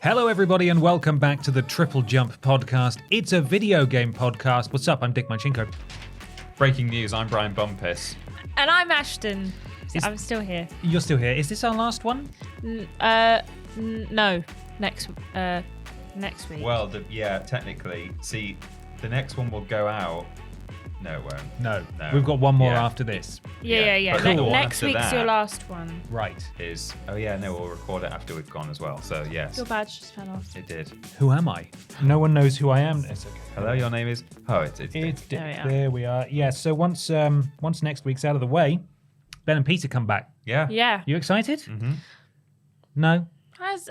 Hello, everybody, and welcome back to the TripleJump podcast. It's a video game podcast. What's up? I'm Dick Mycinko. Breaking news, I'm Brian Bumpiss. And I'm Ashton. I'm still here. You're still here. Is this our last one? No. Next week. Well, technically. See, the next one will go out. No, it won't. No. We've got one more Yeah. after this. Yeah. But the one Next after week's that your last one. Right. We'll record it after we've gone as well. So, yes. Your badge just fell off. It did. Who am I? No one knows who I am. It's okay. Hello, your name is? Oh, it's Dick. It's Dick. There we are. There we are. Yeah, so once next week's out of the way, Ben and Peter come back. Yeah. Yeah. You excited? Mm-hmm. No?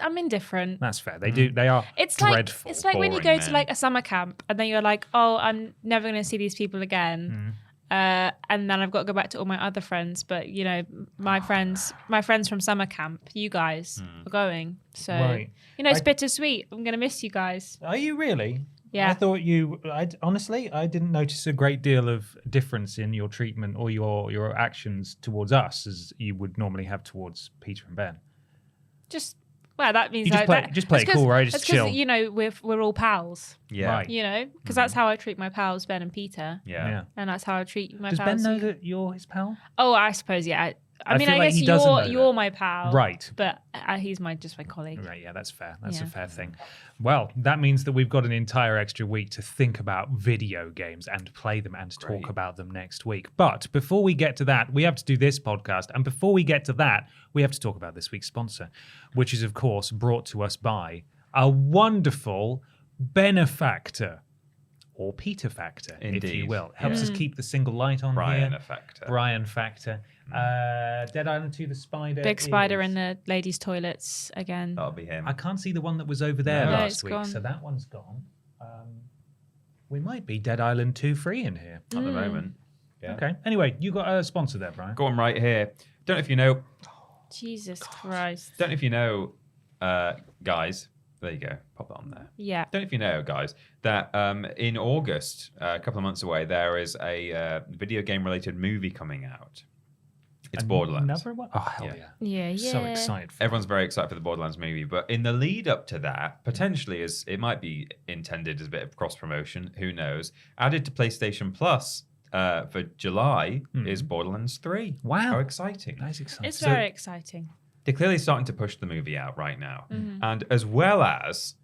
I'm indifferent. That's fair. They are It's dreadful. like when you boring go to men. like a summer camp and then you're like, oh, I'm never going to see these people again. And then I've got to go back to all my other friends. But, you know, my friends from summer camp, you guys are going. So, Right. you know, it's bittersweet. I'm going to miss you guys. Are you really? Yeah. I thought honestly, I didn't notice a great deal of difference in your treatment or your actions towards us as you would normally have towards Peter and Ben. That means You just play it cool, right? Just chill. You know, we're all pals. Yeah. Right. You know, because that's how I treat my pals, Ben and Peter, Yeah. and that's how I treat my Does pals. Ben know that you're his pal? Oh, I suppose, yeah. I mean, feel I like guess he doesn't know you're that. my pal, Right. But he's just my colleague. Right, yeah, that's fair. That's a Yeah. fair thing. Well, that means that we've got an entire extra week to think about video games and play them and talk about them next week. But before we get to that, we have to do this podcast. And before we get to that, we have to talk about this week's sponsor, which is, of course, brought to us by a wonderful benefactor. Or Peter Factor, if you Indeed. will. Helps us keep the single light on Brian here. Factor. Brian Factor. Dead Island 2, the spider. Big spider is- in the ladies' toilets again. That'll be him. I can't see the one that was over there No. last it's week, gone. so that one's gone. We might be Dead Island 2 free in here. At the moment. Yeah. Okay. Anyway, you got a sponsor there, Brian. Go on right here. Don't know if you know, Jesus Christ. guys. There you go. Pop that on there. Yeah. Don't know if you know, guys, that in August, a couple of months away, there is a video game-related movie coming out. It's Borderlands. Another one? Oh, hell yeah. Yeah. So excited for Everyone's very excited for the Borderlands movie, but in the lead up to that, potentially it might be intended as a bit of cross-promotion, who knows. Added to PlayStation Plus for July is Borderlands 3. Wow. How exciting. That is exciting. It's very exciting. They're clearly starting to push the movie out right now, and as well as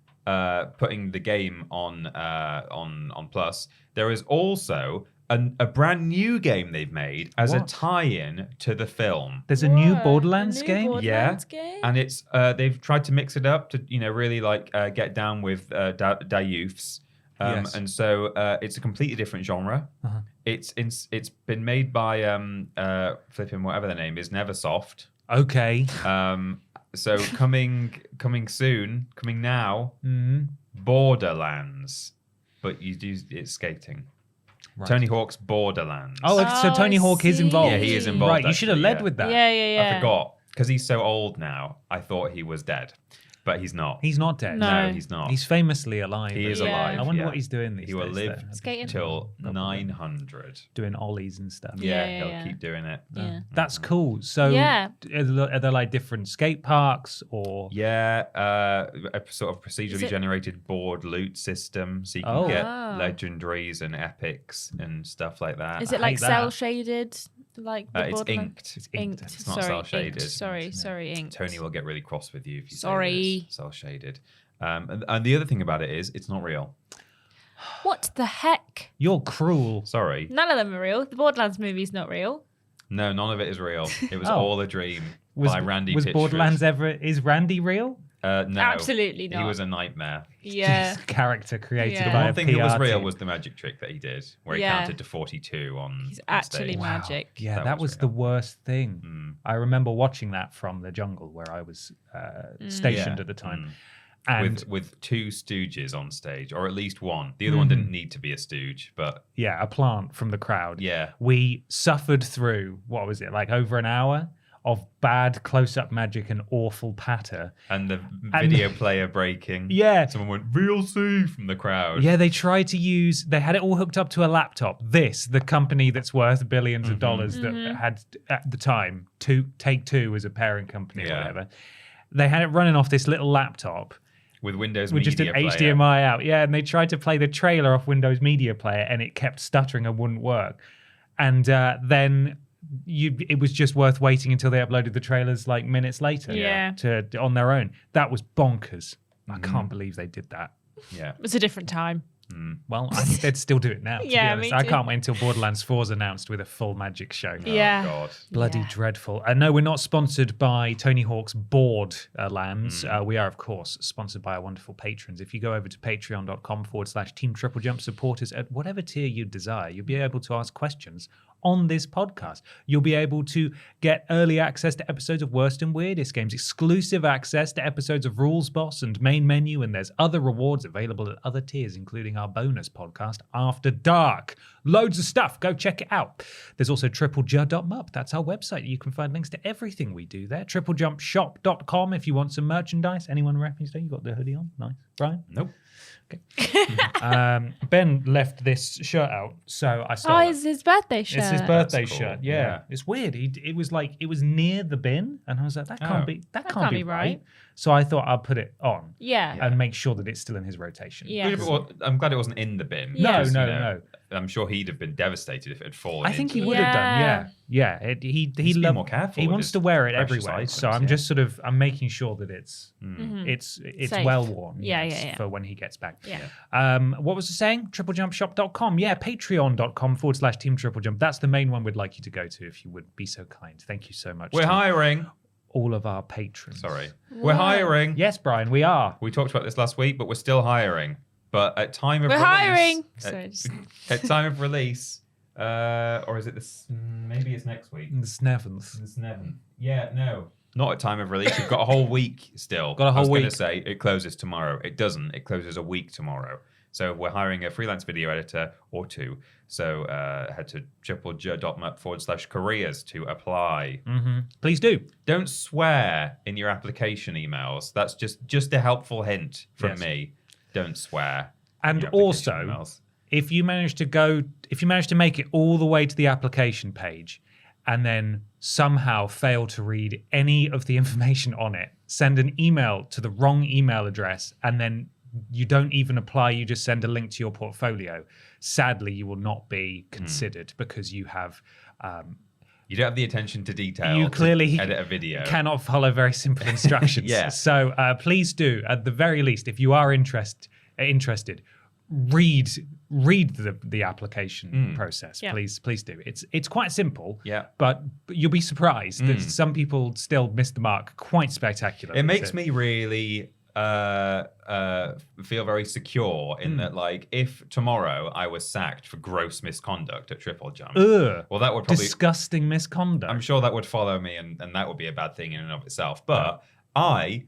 putting the game on Plus, there is also a brand new game they've made as a What? tie-in to the film. There's a new What? Borderlands A new game? Borderlands game? And it's they've tried to mix it up to really get down with youths. Yes. And so it's a completely different genre. Uh-huh. It's been made by flipping whatever their name is, Neversoft. Okay. So coming now, Borderlands, but it's skating. Right. Tony Hawk's Borderlands. Oh, so Oh, Tony I Hawk is see. involved. Yeah, he is involved, Right, you should have actually, led yeah. with that. Yeah. I forgot because he's so old now. I thought he was dead, but he's not. He's not dead. No. He's not. He's famously alive. He is Yeah. alive. I wonder yeah. what he's doing these He will days, live though. Skating. till Probably. 900. Doing ollies and stuff. Yeah, Yeah, he'll yeah. keep doing it. Yeah. That's cool. So Yeah. are there like different skate parks or... Yeah, a sort of procedurally Is it- generated board loot system, so you can Oh. get Wow. legendaries and epics and stuff like that. Is it hate like that. cell shaded? Like the It's Borderlands? inked. It's Inked. inked. It's not Sorry, cel-shaded. inked. Sorry, inked. Tony will get really cross with you if you Sorry. say it's cell shaded. And the other thing about it is it's not real. What the heck? You're cruel. Sorry. None of them are real. The Borderlands movie's not real. No, none of it is real. It was Oh. all a dream by Randy Was Pitchford. Borderlands ever... Is Randy real? No. Absolutely not. He was a nightmare. Yeah. Just a character created Yeah. by One a thing that was PR real team. was the magic trick that he did, where he Yeah. counted to 42 on He's on actually stage. magic. Yeah, That that was was real. the worst thing. Mm. I remember watching that from the jungle where I was stationed Yeah. at the time. Mm. And With two stooges on stage, or at least one. The other one didn't need to be a stooge, but yeah, a plant from the crowd. yeah. We suffered through, what was it, like over an hour of bad close-up magic and awful patter. And the video player breaking. Yeah. Someone went, VLC from the crowd. Yeah, they tried to use, they had it all hooked up to a laptop. The company that's worth billions of dollars that had, at the time, Take Two as a parent company or Yeah. whatever. They had it running off this little laptop. with Windows with Media just an Player. HDMI out. Yeah, and they tried to play the trailer off Windows Media Player, and it kept stuttering and wouldn't work. And then it was just worth waiting until they uploaded the trailers like minutes later to on their own. That was bonkers. I can't believe they did that. Yeah. It was a different time. Well, I think they'd still do it now. To be honest. me I too. can't wait until Borderlands 4 is announced with a full magic show. Yeah. Oh, God. Bloody Yeah. dreadful. No, we're not sponsored by Tony Hawk's Borderlands. We are, of course, sponsored by our wonderful patrons. If you go over to patreon.com/Team TripleJump, support us at whatever tier you desire. You'll be able to ask questions on this podcast. You'll be able to get early access to episodes of Worst and Weirdest Games, exclusive access to episodes of Rules Boss and Main Menu, and there's other rewards available at other tiers, including our bonus podcast, After Dark. Loads of stuff. Go check it out. There's also TripleJump. That's our website. You can find links to everything we do there. TripleJumpShop.com if you want some merchandise. Anyone reference today? You got the hoodie on? Nice. Brian? Nope. Ben left this shirt out, so I stole Oh, it. it's his birthday shirt. It's his birthday That's cool. shirt. Yeah. It's weird. It was near the bin, and I was like, that can't be right. So I thought I'd put it on Yeah. and make sure that it's still in his rotation. Yeah. Well, I'm glad it wasn't in the bin. No, because, no. I'm sure he'd have been devastated if it had fallen. I think he into would the- have done. Yeah. He He's being more careful He with wants his to wear it precious everywhere. items, So I'm yeah. just I'm making sure that it's Safe. well worn. Yeah, yes, yeah. For when he gets back. Yeah. What was I saying? TripleJumpShop.com. Yeah, patreon.com/Team TripleJump. That's the main one we'd like you to go to if you would be so kind. Thank you so much. We're to hiring. all of our patrons. Sorry. We're hiring. Yes, Brian, we are. We talked about this last week, but we're still hiring. But at time of We're release, hiring. At, Sorry, just- at time of release, or is it this? Maybe it's next week. The Snevens. It's never. Yeah, no. Not at time of release. You've got a whole week still. Got a whole I was going week. to say it closes tomorrow. It doesn't. It closes a week tomorrow. So we're hiring a freelance video editor or two. So head to triplej.map/careers to apply. Please do. Don't swear in your application emails. That's just a helpful hint from Yes. me. Don't swear. in And your application also, emails. if you manage to make it all the way to the application page and then somehow fail to read any of the information on it, send an email to the wrong email address, and then you don't even apply, you just send a link to your portfolio. Sadly, you will not be considered because you have You don't have the attention to detail. you to clearly edit a video. cannot follow very simple instructions. Yeah. So please do, at the very least, if you are interested, read the application process. Yeah. Please do. It's quite simple. Yeah. But you'll be surprised that some people still miss the mark quite spectacularly. It makes So- me really feel very secure in that, like, if tomorrow I was sacked for gross misconduct at TripleJump, Ugh, well, that would probably, disgusting misconduct. I'm sure that would follow me, and that would be a bad thing in and of itself. But I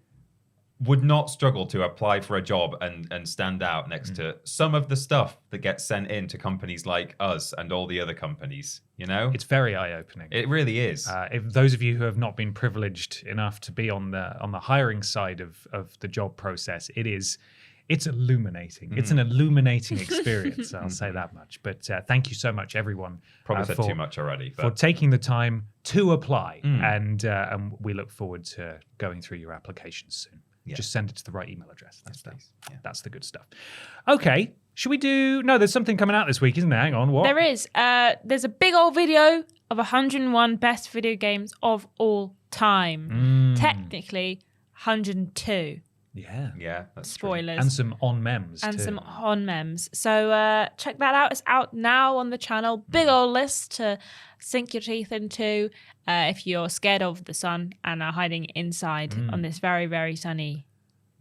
would not struggle to apply for a job and stand out next to some of the stuff that gets sent in to companies like us and all the other companies, you know? It's very eye-opening. It really is. If those of you who have not been privileged enough to be on the hiring side of the job process, it's illuminating. It's an illuminating experience. I'll say that much. But thank you so much, everyone, Probably said for, too much already. for But taking the time to apply. And we look forward to going through your applications soon. Yeah. Just send it to the right email address. Yes, please. Yeah. That's the good stuff. Okay. Should we do... No, there's something coming out this week, isn't there? Hang on. What? There is. There's a big old video of 101 best video games of all time. Technically, 102. Yeah. yeah, that's true. Spoilers. And some on mems, And too. some on memes. So check that out. It's out now on the channel. Big old list to sink your teeth into if you're scared of the sun and are hiding inside on this very, very sunny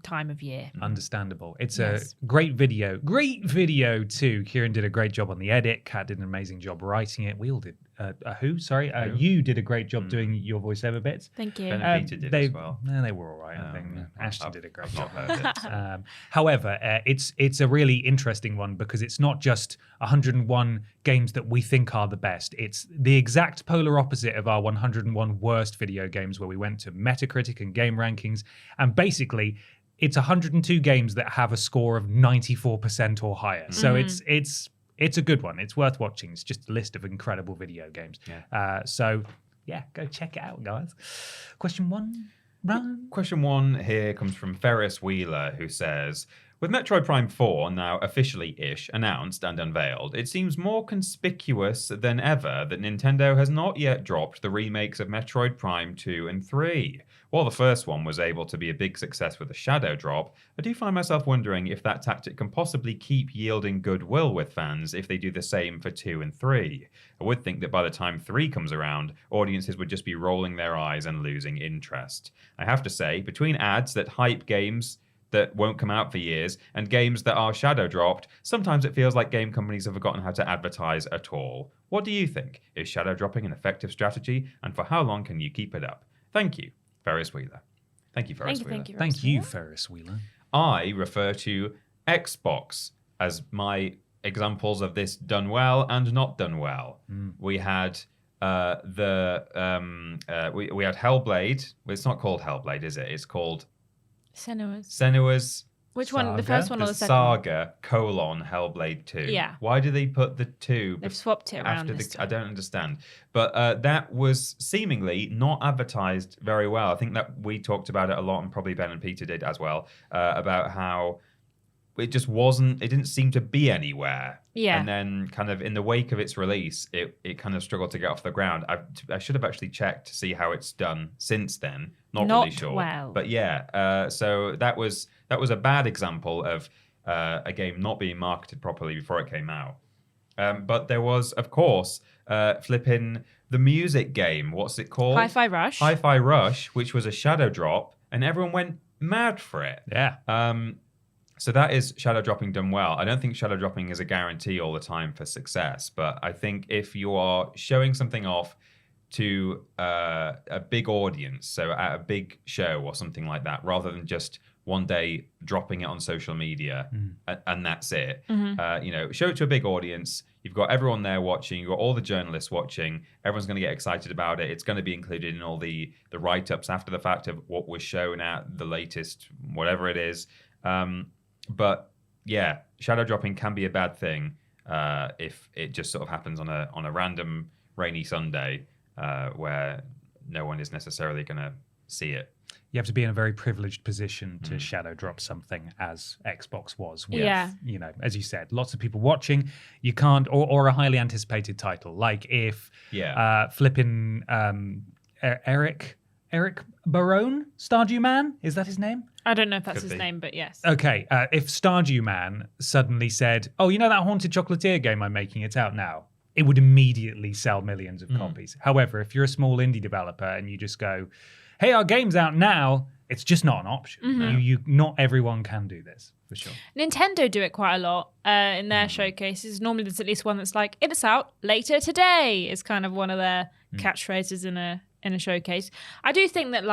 time of year. Understandable. It's Yes. a great video. Great video too. Ciaran did a great job on the edit. Kat did an amazing job writing it. We all did. You did a great job doing your voiceover bits. Thank you. Ben and Peter did as well. They were all right, I think. yeah. Ashton did a great I've job. not heard it. However, it's a really interesting one because it's not just 101 games that we think are the best. It's the exact polar opposite of our 101 worst video games, where we went to Metacritic and game rankings, and basically it's 102 games that have a score of 94% or higher. So it's a good one. It's worth watching. It's just a list of incredible video games. Yeah. So yeah, go check it out, guys. Question one. Run. Question 1 here comes from Ferris Wheeler, who says, with Metroid Prime 4 now officially-ish announced and unveiled, it seems more conspicuous than ever that Nintendo has not yet dropped the remakes of Metroid Prime 2 and 3. While the first one was able to be a big success with a shadow drop, I do find myself wondering if that tactic can possibly keep yielding goodwill with fans if they do the same for 2 and 3. I would think that by the time 3 comes around, audiences would just be rolling their eyes and losing interest. I have to say, between ads that hype games that won't come out for years and games that are shadow dropped, sometimes it feels like game companies have forgotten how to advertise at all. What do you think? Is shadow dropping an effective strategy, and for how long can you keep it up? Thank you, Ferris Wheeler. Thank you, Ferris Wheeler. Thank you, Ferris Wheeler. I refer to Xbox as my examples of this done well and not done well. We had we had Hellblade. Well, it's not called Hellblade, is it? It's called Senua's. Which one? The Saga? first one or The the second? Saga Hellblade 2. Yeah. Why do they put the 2 They've swapped it around. after this I time. don't understand. But that was seemingly not advertised very well. I think that we talked about it a lot, and probably Ben and Peter did as well, about how it just wasn't, it didn't seem to be anywhere. Yeah. And then kind of in the wake of its release, it kind of struggled to get off the ground. I should have actually checked to see how it's done since then. Not really sure. well. But yeah, so that was a bad example of a game not being marketed properly before it came out. But there was, of course, flipping the music game. What's it called? Hi-Fi Rush. Hi-Fi Rush, which was a shadow drop, and everyone went mad for it. Yeah. So that is shadow dropping done well. I don't think shadow dropping is a guarantee all the time for success, but I think if you are showing something off to a big audience, so at a big show or something like that, rather than just one day dropping it on social media and that's it. Show it to a big audience. You've got everyone there watching. You've got all the journalists watching. Everyone's going to get excited about it. It's going to be included in all the write-ups after the fact of what was shown at the latest, whatever it is. But yeah, shadow dropping can be a bad thing if it just sort of happens on a random rainy Sunday where no one is necessarily going to see it. You have to be in a very privileged position to shadow drop something, as Xbox was. With, Yeah. As you said, lots of people watching. You can't, or a highly anticipated title, like if flipping Eric Barone, Stardew Man, is that his name? I don't know if that's Could his be. name, but yes. Okay, if Stardew Man suddenly said, "Oh, you know that Haunted Chocolatier game I'm making? It's out now." It would immediately sell millions of copies. However, if you're a small indie developer and you just go, "Hey, our game's out now," it's just not an option. You not everyone can do this, for sure. Nintendo do it quite a lot in their showcases. Normally there's at least one that's like, "It's out later today." It's kind of one of their catchphrases in a showcase. I do think that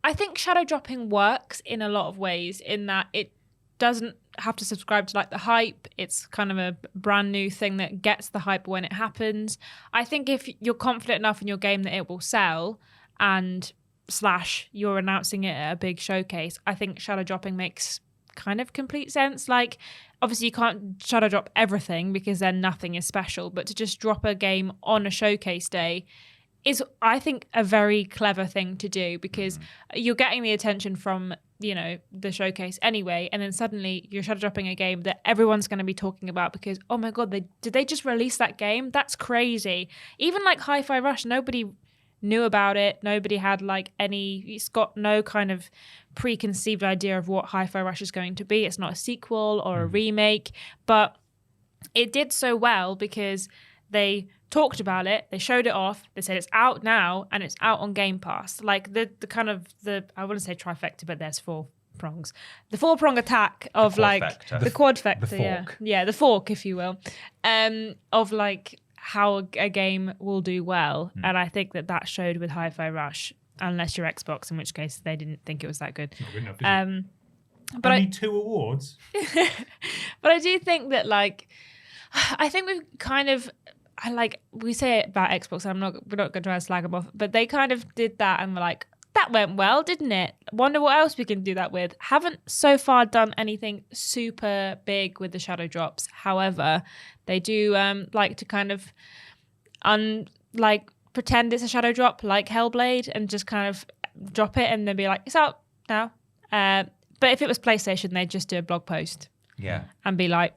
I think shadow dropping works in a lot of ways in that it doesn't have to subscribe to the hype. It's kind of a brand new thing that gets the hype when it happens. I think if you're confident enough in your game that it will sell and / you're announcing it at a big showcase, I think shadow dropping makes kind of complete sense. Obviously you can't shadow drop everything because then nothing is special, but to just drop a game on a showcase day is, I think, a very clever thing to do because you're getting the attention from, the showcase anyway, and then suddenly you're shadow dropping a game that everyone's going to be talking about because, oh my God, did they just release that game? That's crazy. Even Hi-Fi Rush, nobody knew about it. Nobody had it's got no kind of preconceived idea of what Hi-Fi Rush is going to be. It's not a sequel or a remake, but it did so well because they talked about it, they showed it off, they said it's out now and it's out on Game Pass. The kind of I wouldn't say trifecta, but there's 4 prongs. The 4-prong attack of The quadfecta. the quadfecta, The fork. yeah, the fork, if you will, of how a game will do well. And I think that showed with Hi-Fi Rush, unless you're Xbox, in which case they didn't think it was that good. Not good enough, is it? But Only 2 awards. But I do think that I think we've kind of we say it about Xbox, and we're not going to try and slag them off, but they kind of did that and were like, that went well, didn't it? Wonder what else we can do that with. Haven't so far done anything super big with the shadow drops. However, they do like to kind of pretend it's a shadow drop like Hellblade and just kind of drop it and then be like, it's out now. But if it was PlayStation, they'd just do a blog post. Yeah. And be like,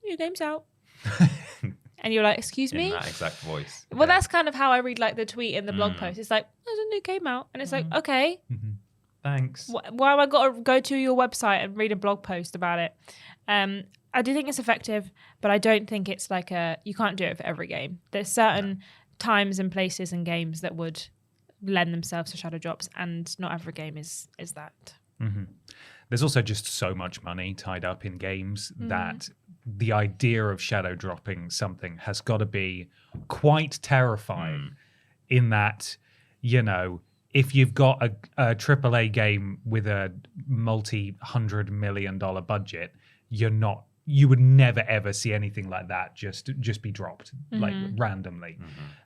your game's out. And you're like, excuse me? In that exact voice. Well, that's kind of how I read like the tweet and the blog post. It's like, there's a new game out. And it's like, okay. Thanks. Why have I got to go to your website and read a blog post about it? I do think it's effective, but I don't think it's like you can't do it for every game. There's certain times and places and games that would lend themselves to shadow drops, and not every game is that. There's also just so much money tied up in games that the idea of shadow dropping something has got to be quite terrifying in that, you know, if you've got a AAA game with a multi-$100 million budget, you would never ever see anything like that just be dropped like randomly.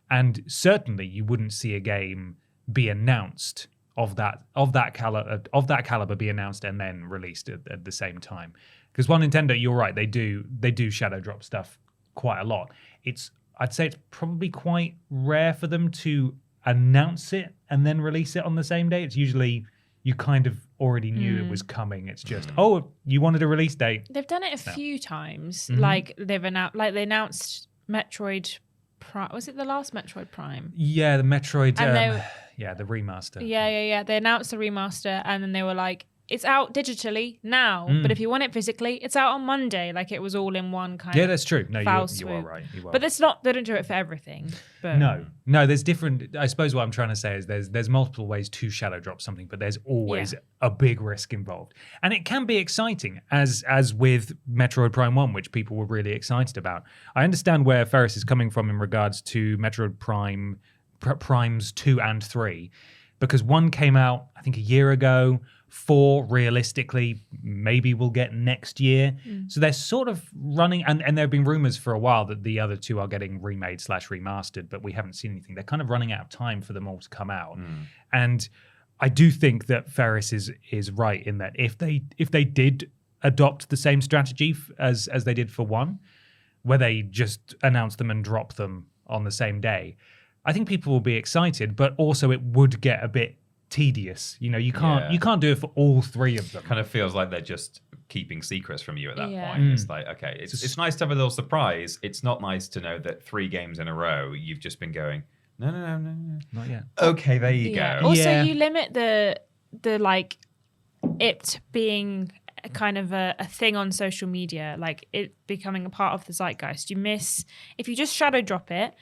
And certainly you wouldn't see a game be announced of that caliber be announced and then released at the same time. Because while Nintendo, you're right, they do shadow drop stuff quite a lot. I'd say it's probably quite rare for them to announce it and then release it on the same day. It's usually you kind of already knew it was coming. It's just, oh, you wanted a release date. They've done it a few times. Like they announced Metroid Prime. Was it the last Metroid Prime? Yeah, the Metroid. The remaster. Yeah. They announced the remaster, and then they were like, "It's out digitally now, but if you want it physically, it's out on Monday." Like it was all in one kind. Yeah, that's true. No, you are swoop. right. But it's not. They don't do it for everything. But no. There's different. I suppose what I'm trying to say is there's multiple ways to shadow drop something, but there's always a big risk involved, and it can be exciting, as with Metroid Prime 1, which people were really excited about. I understand where Ferris is coming from in regards to Metroid Primes 2 and 3, because 1 came out I think a year ago. 4 realistically maybe we'll get next year. So they're sort of running, and there have been rumors for a while that the other 2 are getting remade/remastered, but we haven't seen anything. They're kind of running out of time for them all to come out. And I do think that Ferris is right in that if they did adopt the same strategy as they did for 1, where they just announce them and drop them on the same day, I think people will be excited, but also it would get a bit tedious. You know, you can't do it for all 3 of them. Kind of feels like they're just keeping secrets from you at that point. It's like, okay, it's nice to have a little surprise. It's not nice to know that 3 games in a row you've just been going, no, not yet. Okay, there you go. Also, you limit the like it being kind of a thing on social media, like it becoming a part of the zeitgeist. If you just shadow drop it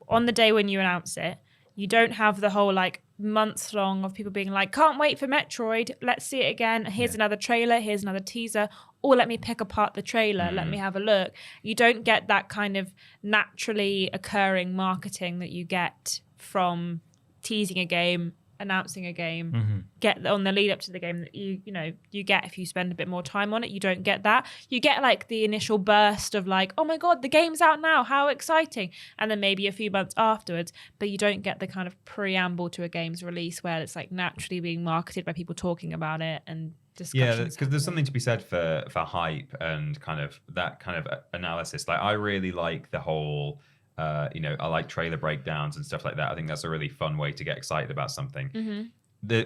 on the day when you announce it, you don't have the whole like months long of people being like, can't wait for Metroid, let's see it again, here's another trailer, here's another teaser, or let me pick apart the trailer, let me have a look. You don't get that kind of naturally occurring marketing that you get from teasing a game, announcing a game, get on the lead up to the game that you get if you spend a bit more time on it. You don't get that. You get like the initial burst of like, oh my god, the game's out now, how exciting, and then maybe a few months afterwards, but you don't get the kind of preamble to a game's release where it's like naturally being marketed by people talking about it and discussions. Yeah, because there's something to be said for hype and kind of that kind of analysis. Like I really like the whole I like trailer breakdowns and stuff like that. I think that's a really fun way to get excited about something.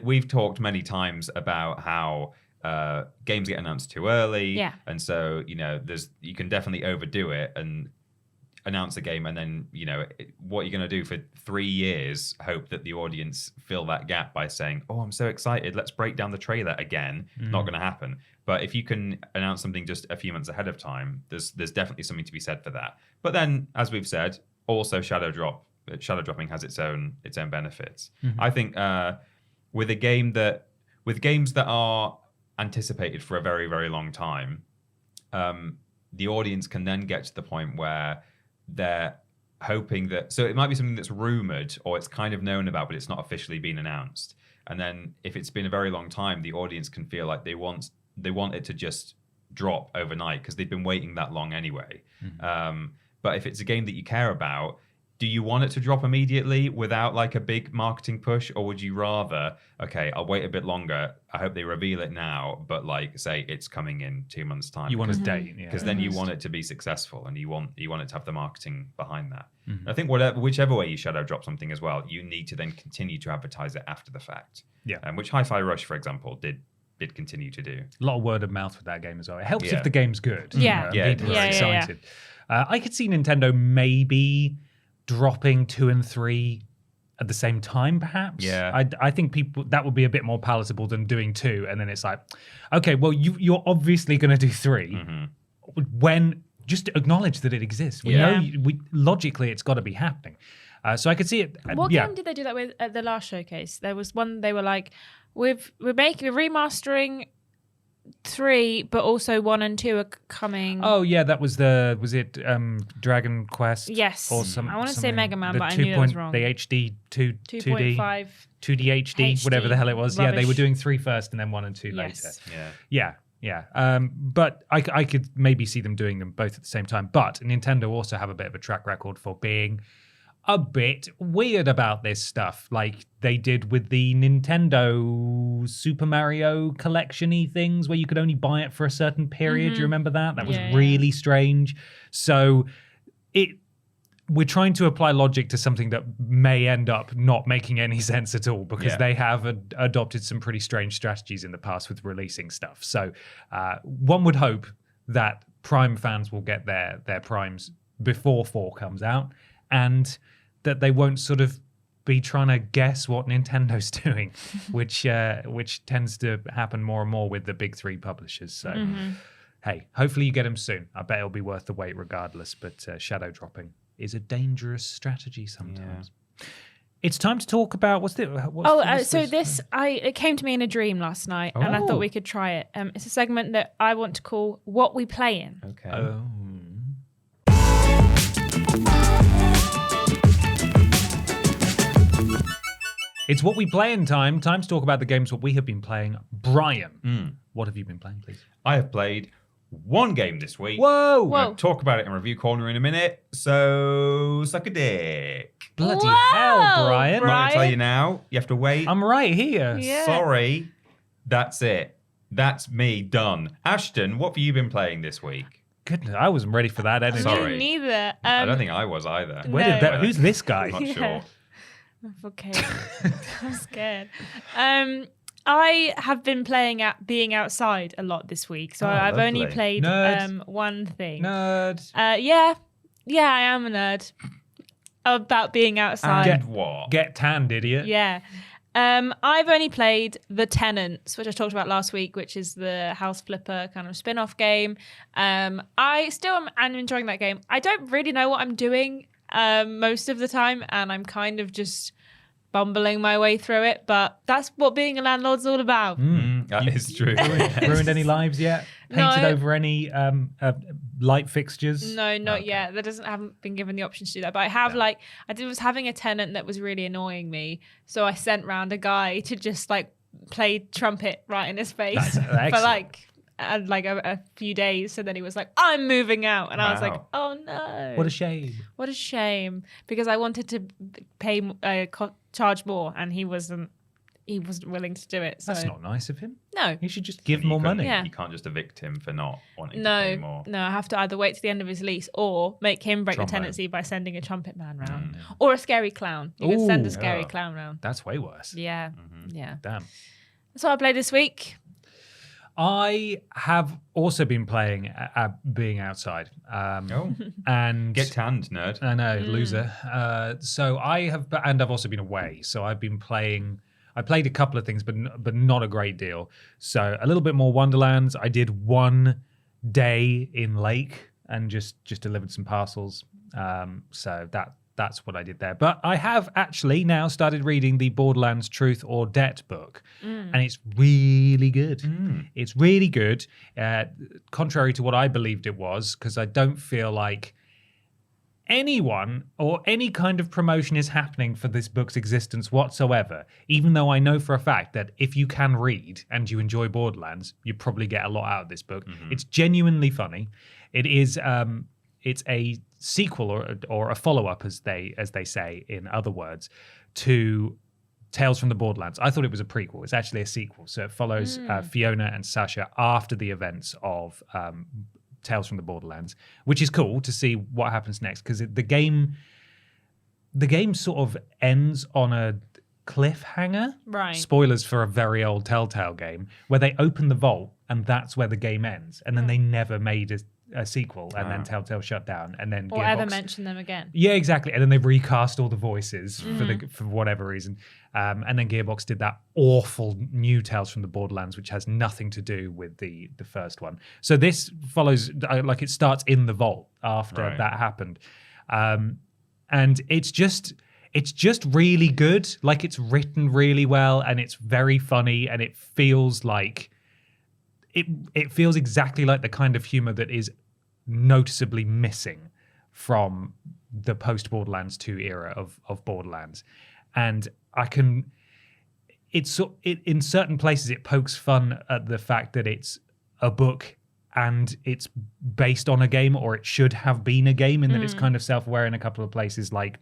We've talked many times about how games get announced too early, and so you can definitely overdo it and announce a game, and then what you're going to do for 3 years, hope that the audience fill that gap by saying, "Oh, I'm so excited, let's break down the trailer again." Not going to happen. But if you can announce something just a few months ahead of time, there's definitely something to be said for that. But then, as we've said, also shadow dropping has its own benefits. I think with games that are anticipated for a very, very long time, the audience can then get to the point where they're hoping that, so it might be something that's rumored or it's kind of known about, but it's not officially been announced. And then if it's been a very long time, the audience can feel like they want it to just drop overnight because they've been waiting that long anyway. But if it's a game that you care about, do you want it to drop immediately without like a big marketing push, or would you rather, okay, I'll wait a bit longer, I hope they reveal it now, but like say it's coming in 2 months' time? You want a date, because then you want it to be successful, and you want it to have the marketing behind that. Mm-hmm. I think whichever way you shadow drop something as well, you need to then continue to advertise it after the fact. Yeah. Which Hi-Fi Rush, for example, did continue to do. A lot of word of mouth with that game as well. It helps Yeah. if the game's good. Yeah. People are Yeah. excited. I could see Nintendo maybe dropping 2 and 3 at the same time, perhaps. Yeah. I think people that would be a bit more palatable than doing 2, and then it's like, okay, well you're obviously going to do 3. When just acknowledge that it exists. We Yeah. know logically it's got to be happening. So I could see it. What yeah. game did they do that with at the last showcase? There was one they were like, we're remastering 3, but also 1 and 2 are coming. Oh yeah, that was Dragon Quest? Yes. Or some, I wanna say something. Mega Man, The but I knew that was wrong. The HD 2D 2.5. 2D HD, HD whatever the hell it was. Yeah, they were rubbish. doing 3 first and then 1 and 2 Yes. later. Yeah. Yeah. But I could maybe see them doing them both at the same time. But Nintendo also have a bit of a track record for being a bit weird about this stuff, like they did with the Nintendo Super Mario collection-y things where you could only buy it for a certain period. Do you remember that? That was Yeah, really strange. So we're trying to apply logic to something that may end up not making any sense at all, because they have adopted some pretty strange strategies in the past with releasing stuff. So one would hope that Prime fans will get their Primes before 4 comes out, and that they won't sort of be trying to guess what Nintendo's doing, which tends to happen more and more with the big 3 publishers. So, hey, hopefully you get them soon. I bet it'll be worth the wait regardless, but shadow dropping is a dangerous strategy sometimes. Yeah. It's time to talk about it came to me in a dream last night, and I thought we could try it. It's a segment that I want to call What We Playin. Okay. Oh. It's What We Playin time. Time to talk about the games what we have been playing. Brian, what have you been playing, please? I have played 1 game this week. Whoa! I'll talk about it in Review Corner in a minute, so suck a dick. Bloody Whoa, hell, Brian. I'm not going to tell you now. You have to wait. I'm right here. Yeah. Sorry. That's it. That's me done. Ashton, what have you been playing this week? Goodness, I wasn't ready for that energy. Sorry. Me neither. I don't think I was either. Where did that? Who's this guy? I'm not sure. Okay. I'm scared. I have been being outside a lot this week, so I've only lovely. played Nerd. one thing. Nerd. Yeah, I am a nerd about being outside. And what? Get tanned, idiot. Yeah. I've only played The Tenants, which I talked about last week, which is the house flipper kind of spin-off game. I still am enjoying that game. I don't really know what I'm doing most of the time, and I'm kind of just bumbling my way through it, but that's what being a landlord's all about. That is true. Ruined any lives yet? Painted No. over any light fixtures? No, not yet. Haven't been given the option to do that. But I have was having a tenant that was really annoying me, so I sent round a guy to just play trumpet right in his face That's excellent. for a few days. So then he was like, "I'm moving out," and I was like, Wow. "Oh no, What a shame. what a shame!" Because I wanted to pay charge more, and he wasn't willing to do it. So That's not nice of him. no. He should just give You more couldn't- money. Yeah. You can't just evict him for not wanting to pay more. No, I have to either wait to the end of his lease or make him break Trombone. the tenancy by sending a trumpet man round or a scary clown. You can send a Ooh. scary Yeah. clown round. That's way worse. Yeah, yeah. Damn. That's what I played this week. I have also been playing being outside. And Get tanned, nerd. I know, loser. So I have, and I've also been away. So I've been playing. I played a couple of things, but not a great deal. So a little bit more Wonderlands. I did 1 day in Lake and just delivered some parcels. So that's what I did there. But I have actually now started reading the Borderlands Truth or Debt book, and it's really good. It's really good, contrary to what I believed it was, because I don't feel like anyone or any kind of promotion is happening for this book's existence whatsoever, even though I know for a fact that if you can read and you enjoy Borderlands, you probably get a lot out of this book. It's genuinely funny. It is it's a sequel or a follow-up, as they say, in other words, to Tales from the Borderlands. I thought it was a prequel. It's actually a sequel. So it follows Fiona and Sasha after the events of Tales from the Borderlands, which is cool to see what happens next, because the game sort of ends on a cliffhanger. Right. Spoilers for a very old Telltale game, where they open the vault and that's where the game ends. And then they never made a sequel, and then Telltale shut down, and then or Gearbox ever mention them again. Yeah, exactly. And then they've recast all the voices for whatever reason. And then Gearbox did that awful new Tales from the Borderlands, which has nothing to do with the first one. So this follows, like, it starts in the vault after that happened. And it's just really good. Like, it's written really well, and it's very funny, and it feels like it feels exactly like the kind of humor that is noticeably missing from the post-Borderlands 2 era of Borderlands. And in certain places it pokes fun at the fact that it's a book and it's based on a game, or it should have been a game, in that it's kind of self-aware in a couple of places. Like,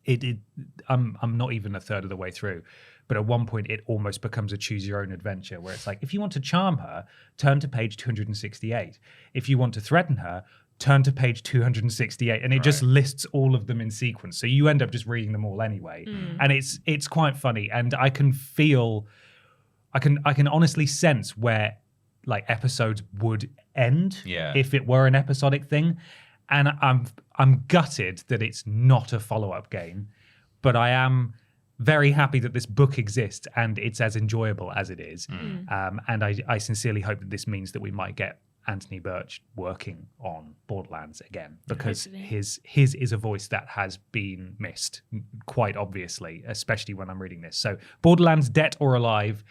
I'm not even a third of the way through, but at one point it almost becomes a choose your own adventure, where it's like, if you want to charm her, turn to page 268. If you want to threaten her, turn to page 268, and it just lists all of them in sequence. So you end up just reading them all anyway. And it's quite funny, and I can honestly sense where, like, episodes would end if it were an episodic thing. And I'm gutted that it's not a follow-up game, but I am very happy that this book exists and it's as enjoyable as it is. And I sincerely hope that this means that we might get Anthony Birch working on Borderlands again, because his is a voice that has been missed, quite obviously, especially when I'm reading this. So Borderlands, Dead or Alive,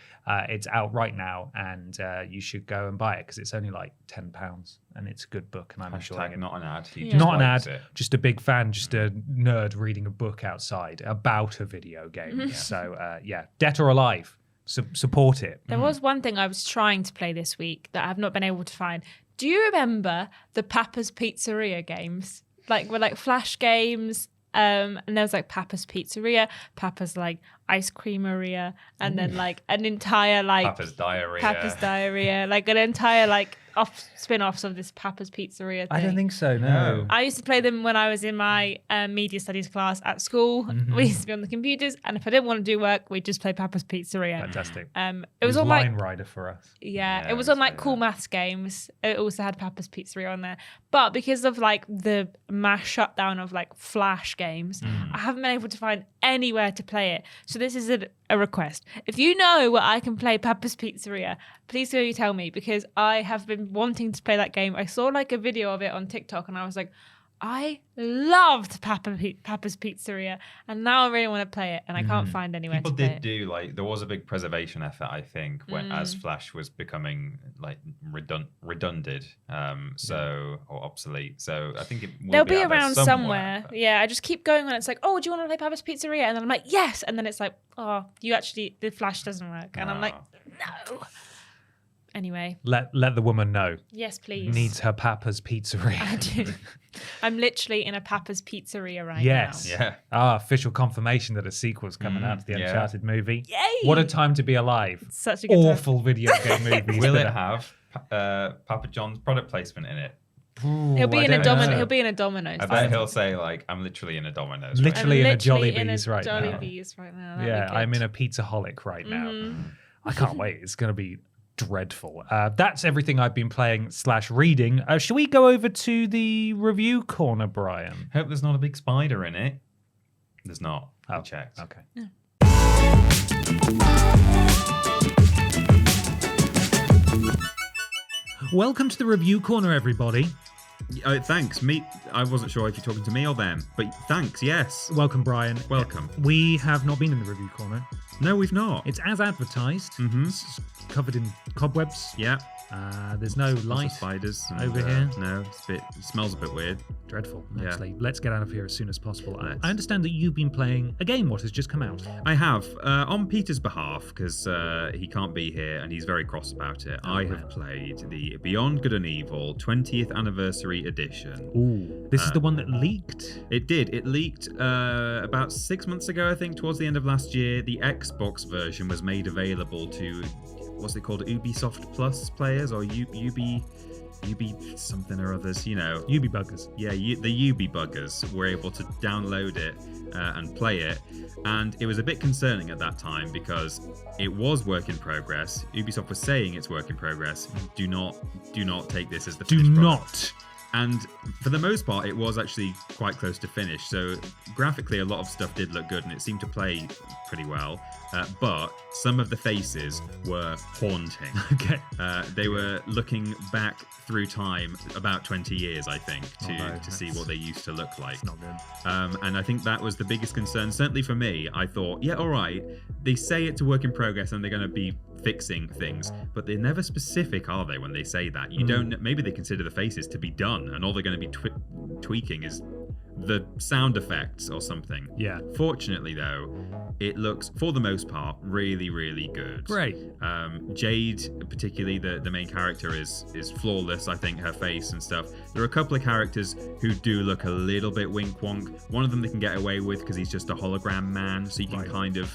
it's out right now, and you should go and buy it, because it's only like £10, and it's a good book, and I'm enjoying it. Not an ad. Not an ad, just a big fan, just a nerd reading a book outside about a video game. So Dead or Alive. Support it. There was one thing I was trying to play this week that I have not been able to find. Do you remember the Papa's Pizzeria games? Were like flash games. And there was like Papa's Pizzeria, Papa's like Ice Creameria, and then like an entire like Papa's Diarrhea, like an entire like spin-offs of this Papa's Pizzeria thing. I don't think so, no. I used to play them when I was in my media studies class at school. We used to be on the computers, and if I didn't want to do work, we'd just play Papa's Pizzeria. Fantastic. It was on Line Rider for us. Yeah, it was on like Cool Maths games. It also had Papa's Pizzeria on there. But because of like the mass shutdown of like Flash games, I haven't been able to find anywhere to play it. So this is a request. If you know where I can play Papa's Pizzeria, please do tell me, because I have been wanting to play that game. I saw like a video of it on TikTok, and I was like, I loved Papa's Pizzeria, and now I really want to play it, and I can't find anywhere to play it. People did do, like, there was a big preservation effort, I think, when as Flash was becoming like redundant, or obsolete. So I think they'll be around somewhere. Yeah, I just keep going on. It's like, oh, do you want to play Papa's Pizzeria? And then I'm like, yes. And then it's like, oh, the Flash doesn't work. And I'm like, no. Anyway. Let the woman know. Yes, please. Needs her Papa's Pizzeria. I do. I'm literally in a Papa's Pizzeria right now. Yes. Yeah. Official confirmation that a sequel's coming out to the Uncharted movie. Yay! What a time to be alive. It's such a good Awful time. video game movie. Will it have Papa John's product placement in it? Ooh, He'll be in a Domino's. I bet he'll say, like, I'm literally in a Domino's. Literally in a literally Jollibee's right now. Jollibee's right now. Yeah, I'm in a Pizzaholic right now. I can't wait. It's going to be dreadful. That's everything I've been playing / reading. Shall we go over to the review corner, Brian? Hope there's not a big spider in it. There's not. I checked. Okay. Yeah. Welcome to the review corner, everybody. Thanks. I wasn't sure if you're talking to me or them, but thanks, yes. Welcome, Brian. Welcome. We have not been in the review corner No, we've not. It's as advertised. Mm-hmm. It's covered in cobwebs. Yeah. There's no Lots light of spiders and, over here. No, it smells a bit weird. Dreadful. Yeah. Actually, let's get out of here as soon as possible. Let's. I understand that you've been playing a game. What has just come out? I have, on Peter's behalf, because he can't be here and he's very cross about it. I have played the Beyond Good and Evil 20th Anniversary Edition. Ooh, this is the one that leaked. It did. It leaked about 6 months ago, I think, towards the end of last year. The Xbox version was made available to, what's it called, Ubisoft Plus players, or Ubi something or others, you know. Ubi buggers. Yeah, the Ubi buggers were able to download it and play it, and it was a bit concerning at that time because it was work in progress. Ubisoft was saying it's work in progress. Do not take this as the finished product. And for the most part, it was actually quite close to finish. So graphically, a lot of stuff did look good and it seemed to play pretty well. But some of the faces were haunting. Okay. They were looking back through time about 20 years, I think, to see what they used to look like. It's not good. And I think that was the biggest concern. Certainly for me, I thought, yeah, all right, they say it's a work in progress and they're going to be fixing things, but they're never specific, are they, when they say that? You don't. Maybe they consider the faces to be done and all they're going to be tweaking is the sound effects or something. Yeah. Fortunately, though, it looks, for the most part, really, really good. Great. Jade, particularly the main character, is flawless. I think her face and stuff. There are a couple of characters who do look a little bit wink wonk. One of them they can get away with because he's just a hologram man, so you can kind of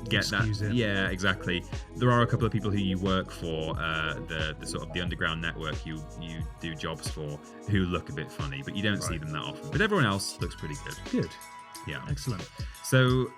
get Excuse that. it. Yeah, exactly. There are a couple of people who you work for, the sort of the underground network you do jobs for, who look a bit funny, but you don't see them that often. But everyone else looks pretty good. Good. Yeah. Excellent. So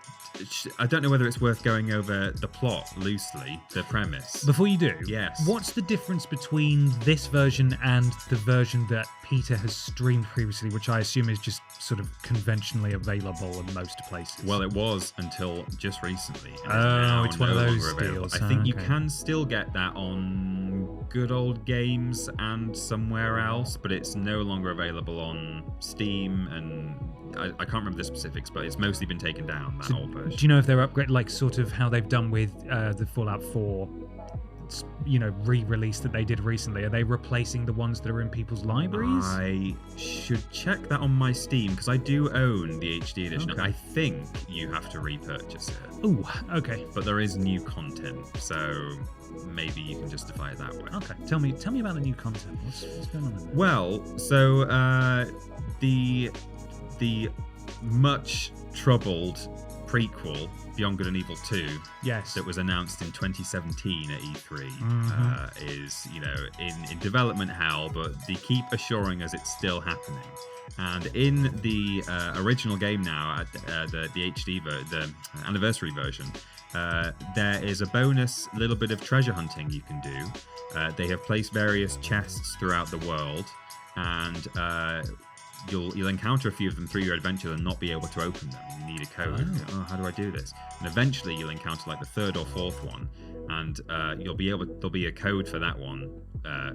I don't know whether it's worth going over the plot loosely, the premise. Before you do, Yes. what's the difference between this version and the version that Peter has streamed previously, which I assume is just sort of conventionally available in most places? Well, it was until just recently. And Oh, it's one of no those longer available. deals. I think you Okay. can still get that on Good Old Games and somewhere else, but it's no longer available on Steam, and I can't remember the specifics, but it's mostly been taken down, that old version. Do you know if they're upgrade, like sort of how they've done with the Fallout 4, re-release that they did recently? Are they replacing the ones that are in people's libraries? I should check that on my Steam, because I do own the HD edition. Okay. I think you have to repurchase it. Ooh, okay. But there is new content, so maybe you can justify it that way. Okay. Tell me about the new content. What's going on in there? Well, so the much troubled prequel, Beyond Good and Evil 2, Yes. that was announced in 2017 at E3, is, in development hell, but they keep assuring us it's still happening. And in the original game now, the HD, the anniversary version, there is a bonus little bit of treasure hunting you can do. They have placed various chests throughout the world, and you'll encounter a few of them through your adventure and not be able to open them. You need a code. Oh, how do I do this? And eventually you'll encounter like the third or fourth one, and there'll be a code for that one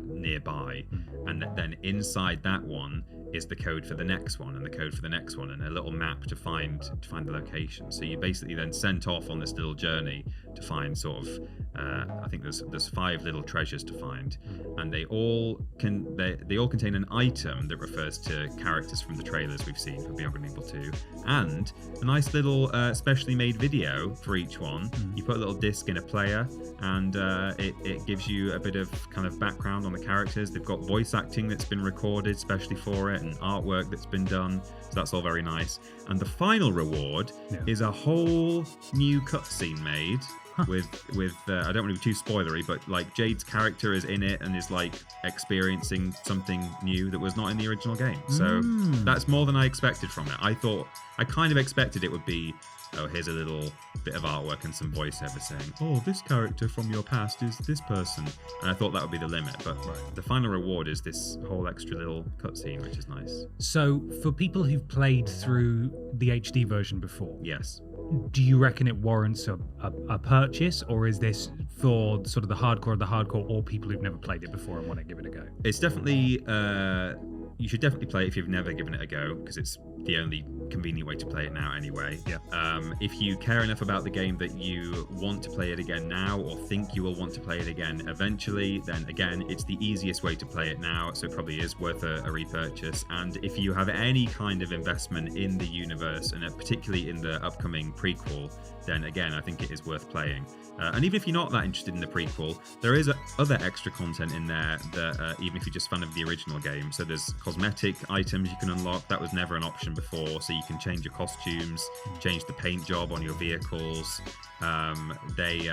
nearby, and then inside that one is the code for the next one, and the code for the next one, and a little map to find the location. So you basically then sent off on this little journey to find sort of I think there's 5 little treasures to find, and they all contain an item that refers to characters from the trailers we've seen for Beyond Good and Evil 2, and a nice little specially made video for each one. You put a little disc in a player, and it gives you a bit of kind of background on the characters. They've got voice acting that's been recorded specially for it, and artwork that's been done, so that's all very nice. And the final reward is a whole new cutscene made with I don't want to be too spoilery, but like Jade's character is in it and is like experiencing something new that was not in the original game. So that's more than I expected from it. I kind of expected it would be, oh, here's a little bit of artwork and some voiceover saying, oh, this character from your past is this person. And I thought that would be the limit. But the final reward is this whole extra little cutscene, which is nice. So, for people who've played through the HD version before, Yes. do you reckon it warrants a purchase, or is this for sort of the hardcore of the hardcore, or people who've never played it before and want to give it a go? It's definitely you should definitely play it if you've never given it a go, because it's the only convenient way to play it now anyway. Yeah. If you care enough about the game that you want to play it again now, or think you will want to play it again eventually, then again, it's the easiest way to play it now, so it probably is worth a repurchase. And if you have any kind of investment in the universe, and particularly in the upcoming prequel, then again, I think it is worth playing. And even if you're not that interested in the prequel, there is other extra content in there that even if you're just fan of the original game. So there's cosmetic items you can unlock. That was never an option before. So you can change your costumes, change the paint job on your vehicles. They've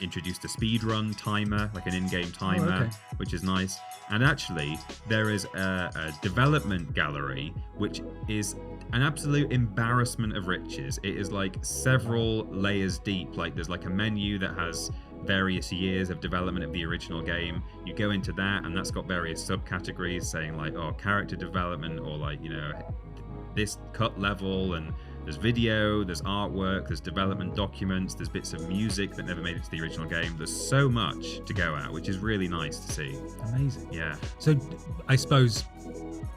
introduced a speedrun timer, like an in-game timer, which is nice. And actually, there is a development gallery, which is an absolute embarrassment of riches. It is like several layers deep. Like there's like a menu that has various years of development of the original game. You go into that, and that's got various subcategories saying like, oh, character development, or like, you know, this cut level, and there's video, there's artwork, there's development documents, there's bits of music that never made it to the original game. There's so much to go at, which is really nice to see. Amazing. Yeah. So I suppose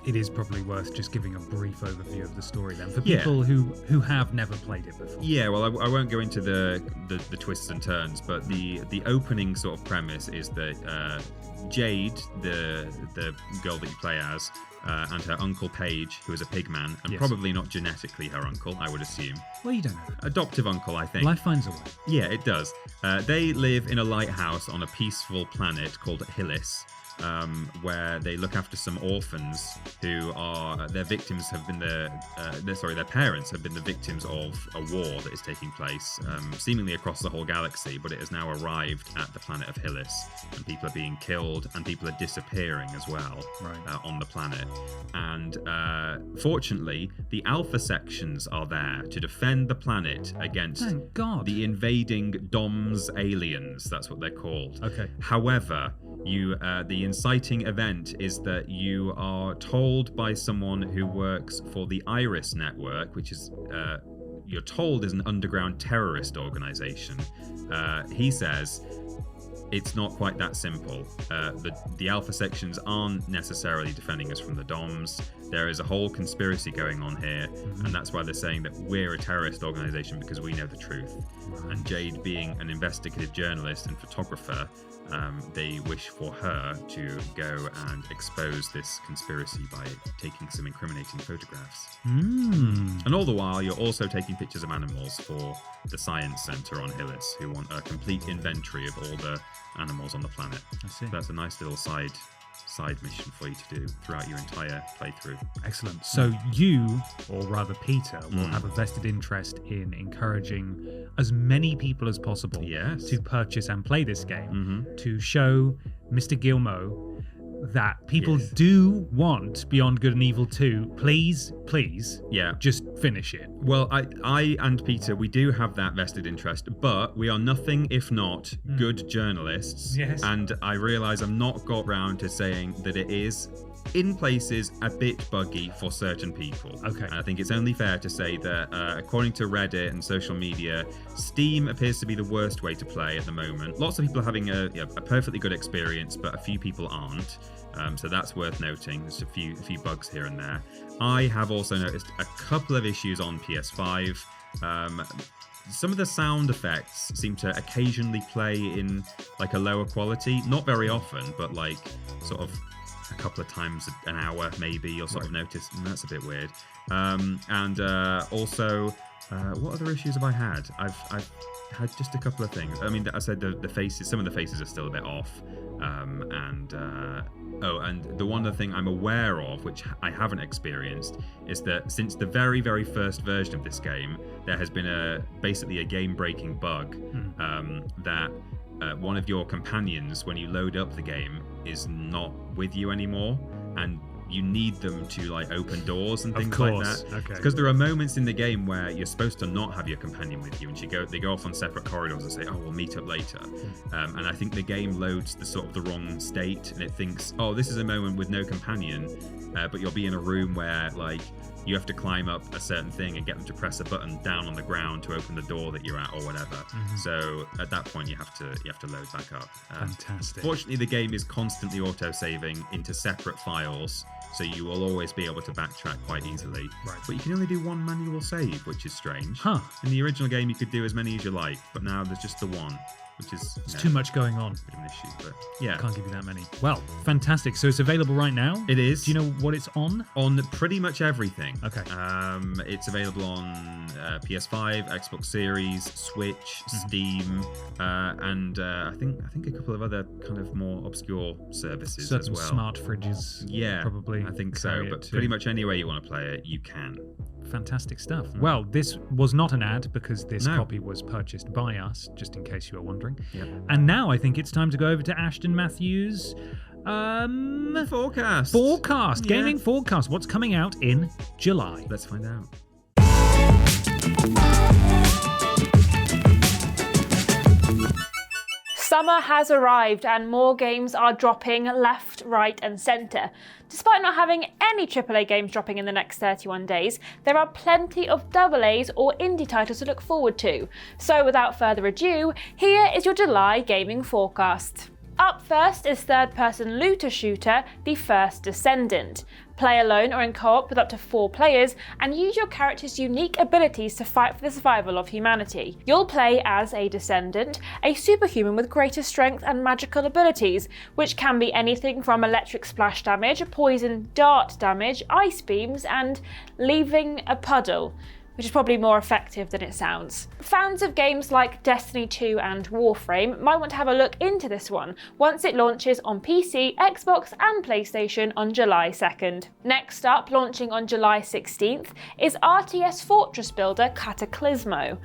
it is probably worth just giving a brief overview of the story then for people who have never played it before. Yeah, well, I won't go into the twists and turns, but the opening sort of premise is that Jade, the girl that you play as, and her uncle Paige, who is a pigman, and probably not genetically her uncle, I would assume. Well, you don't know. Adoptive uncle, I think. Life finds a way. Yeah, it does. They live in a lighthouse on a peaceful planet called Hillis, where they look after some orphans who are their victims have been their parents have been the victims of a war that is taking place seemingly across the whole galaxy, but it has now arrived at the planet of Hillis, and people are being killed and people are disappearing as well on the planet. And fortunately, the Alpha sections are there to defend the planet against the invading DOMS aliens. That's what they're called. Okay. However, the inciting event is that you are told by someone who works for the Iris Network, which is you're told is an underground terrorist organization. He says it's not quite that simple. The Alpha sections aren't necessarily defending us from the DOMs. There is a whole conspiracy going on here, and that's why they're saying that we're a terrorist organization, because we know the truth. And Jade, being an investigative journalist and photographer, they wish for her to go and expose this conspiracy by taking some incriminating photographs. And all the while, you're also taking pictures of animals for the Science Center on Hillis, who want a complete inventory of all the animals on the planet. I see. That's a nice little side mission for you to do throughout your entire playthrough. Excellent. So you, or rather Peter, will have a vested interest in encouraging as many people as possible to purchase and play this game, to show Mr. Gilmo that people do want Beyond Good and Evil 2. Please, just finish it. Well, I and Peter, we do have that vested interest, but we are nothing if not good journalists. Yes. And I realise I've not got round to saying that it is, in places, a bit buggy for certain people. Okay. And I think it's only fair to say that, according to Reddit and social media, Steam appears to be the worst way to play at the moment. Lots of people are having a perfectly good experience, but a few people aren't. So that's worth noting. There's a few bugs here and there. I have also noticed a couple of issues on PS5. Some of the sound effects seem to occasionally play in like a lower quality. Not very often, but like sort of a couple of times an hour maybe you'll sort of notice, and that's a bit weird. Also, what other issues have I had? I've had just a couple of things. I mean, I said the faces, some of the faces are still a bit off. And the one other thing I'm aware of, which I haven't experienced, is that since the very, very first version of this game, there has been basically a game-breaking bug that one of your companions, when you load up the game, is not with you anymore, and you need them to like open doors and things like that. Okay. Because there are moments in the game where you're supposed to not have your companion with you, and they go off on separate corridors and say, "Oh, we'll meet up later." And I think the game loads the wrong state, and it thinks, "Oh, this is a moment with no companion," but you'll be in a room where like you have to climb up a certain thing and get them to press a button down on the ground to open the door that you're at or whatever. So at that point you have to load back up. Fantastic. Fortunately, the game is constantly auto-saving into separate files, so you will always be able to backtrack quite easily. Right. But you can only do one manual save, which is strange. Huh. In the original game, you could do as many as you like, but now there's just the one, which is It's too much going on. a bit of an issue. But yeah, Can't give you that many. Well, fantastic. So it's available right now? it is. Do you know what it's on? On pretty much everything. Okay. It's available on PS5, Xbox Series, Switch, Steam, and I think a couple of other kind of more obscure services Certain as well. smart fridges. Yeah, probably. I think so. carry it But too. pretty much any way you want to play it, you can. Fantastic stuff. Well, this was not an ad because this No. copy was purchased by us, just in case you were wondering. Yep. And now I think it's time to go over to Ashton Matthews' Forecast. forecast, Yeah. gaming forecast. What's coming out in July? Let's find out. Summer has arrived and more games are dropping left, right and centre. Despite not having any AAA games dropping in the next 31 days, there are plenty of AA's or indie titles to look forward to. So without further ado, here is your July gaming forecast. Up first is third-person looter shooter The First Descendant. Play alone or in co-op with up to 4 players and use your character's unique abilities to fight for the survival of humanity. You'll play as a descendant, a superhuman with greater strength and magical abilities, which can be anything from electric splash damage, poison dart damage, ice beams, and leaving a puddle, which is probably more effective than it sounds. Fans of games like Destiny 2 and Warframe might want to have a look into this one once it launches on PC, Xbox and PlayStation on July 2nd. Next up, launching on July 16th, is RTS Fortress builder Cataclysmo.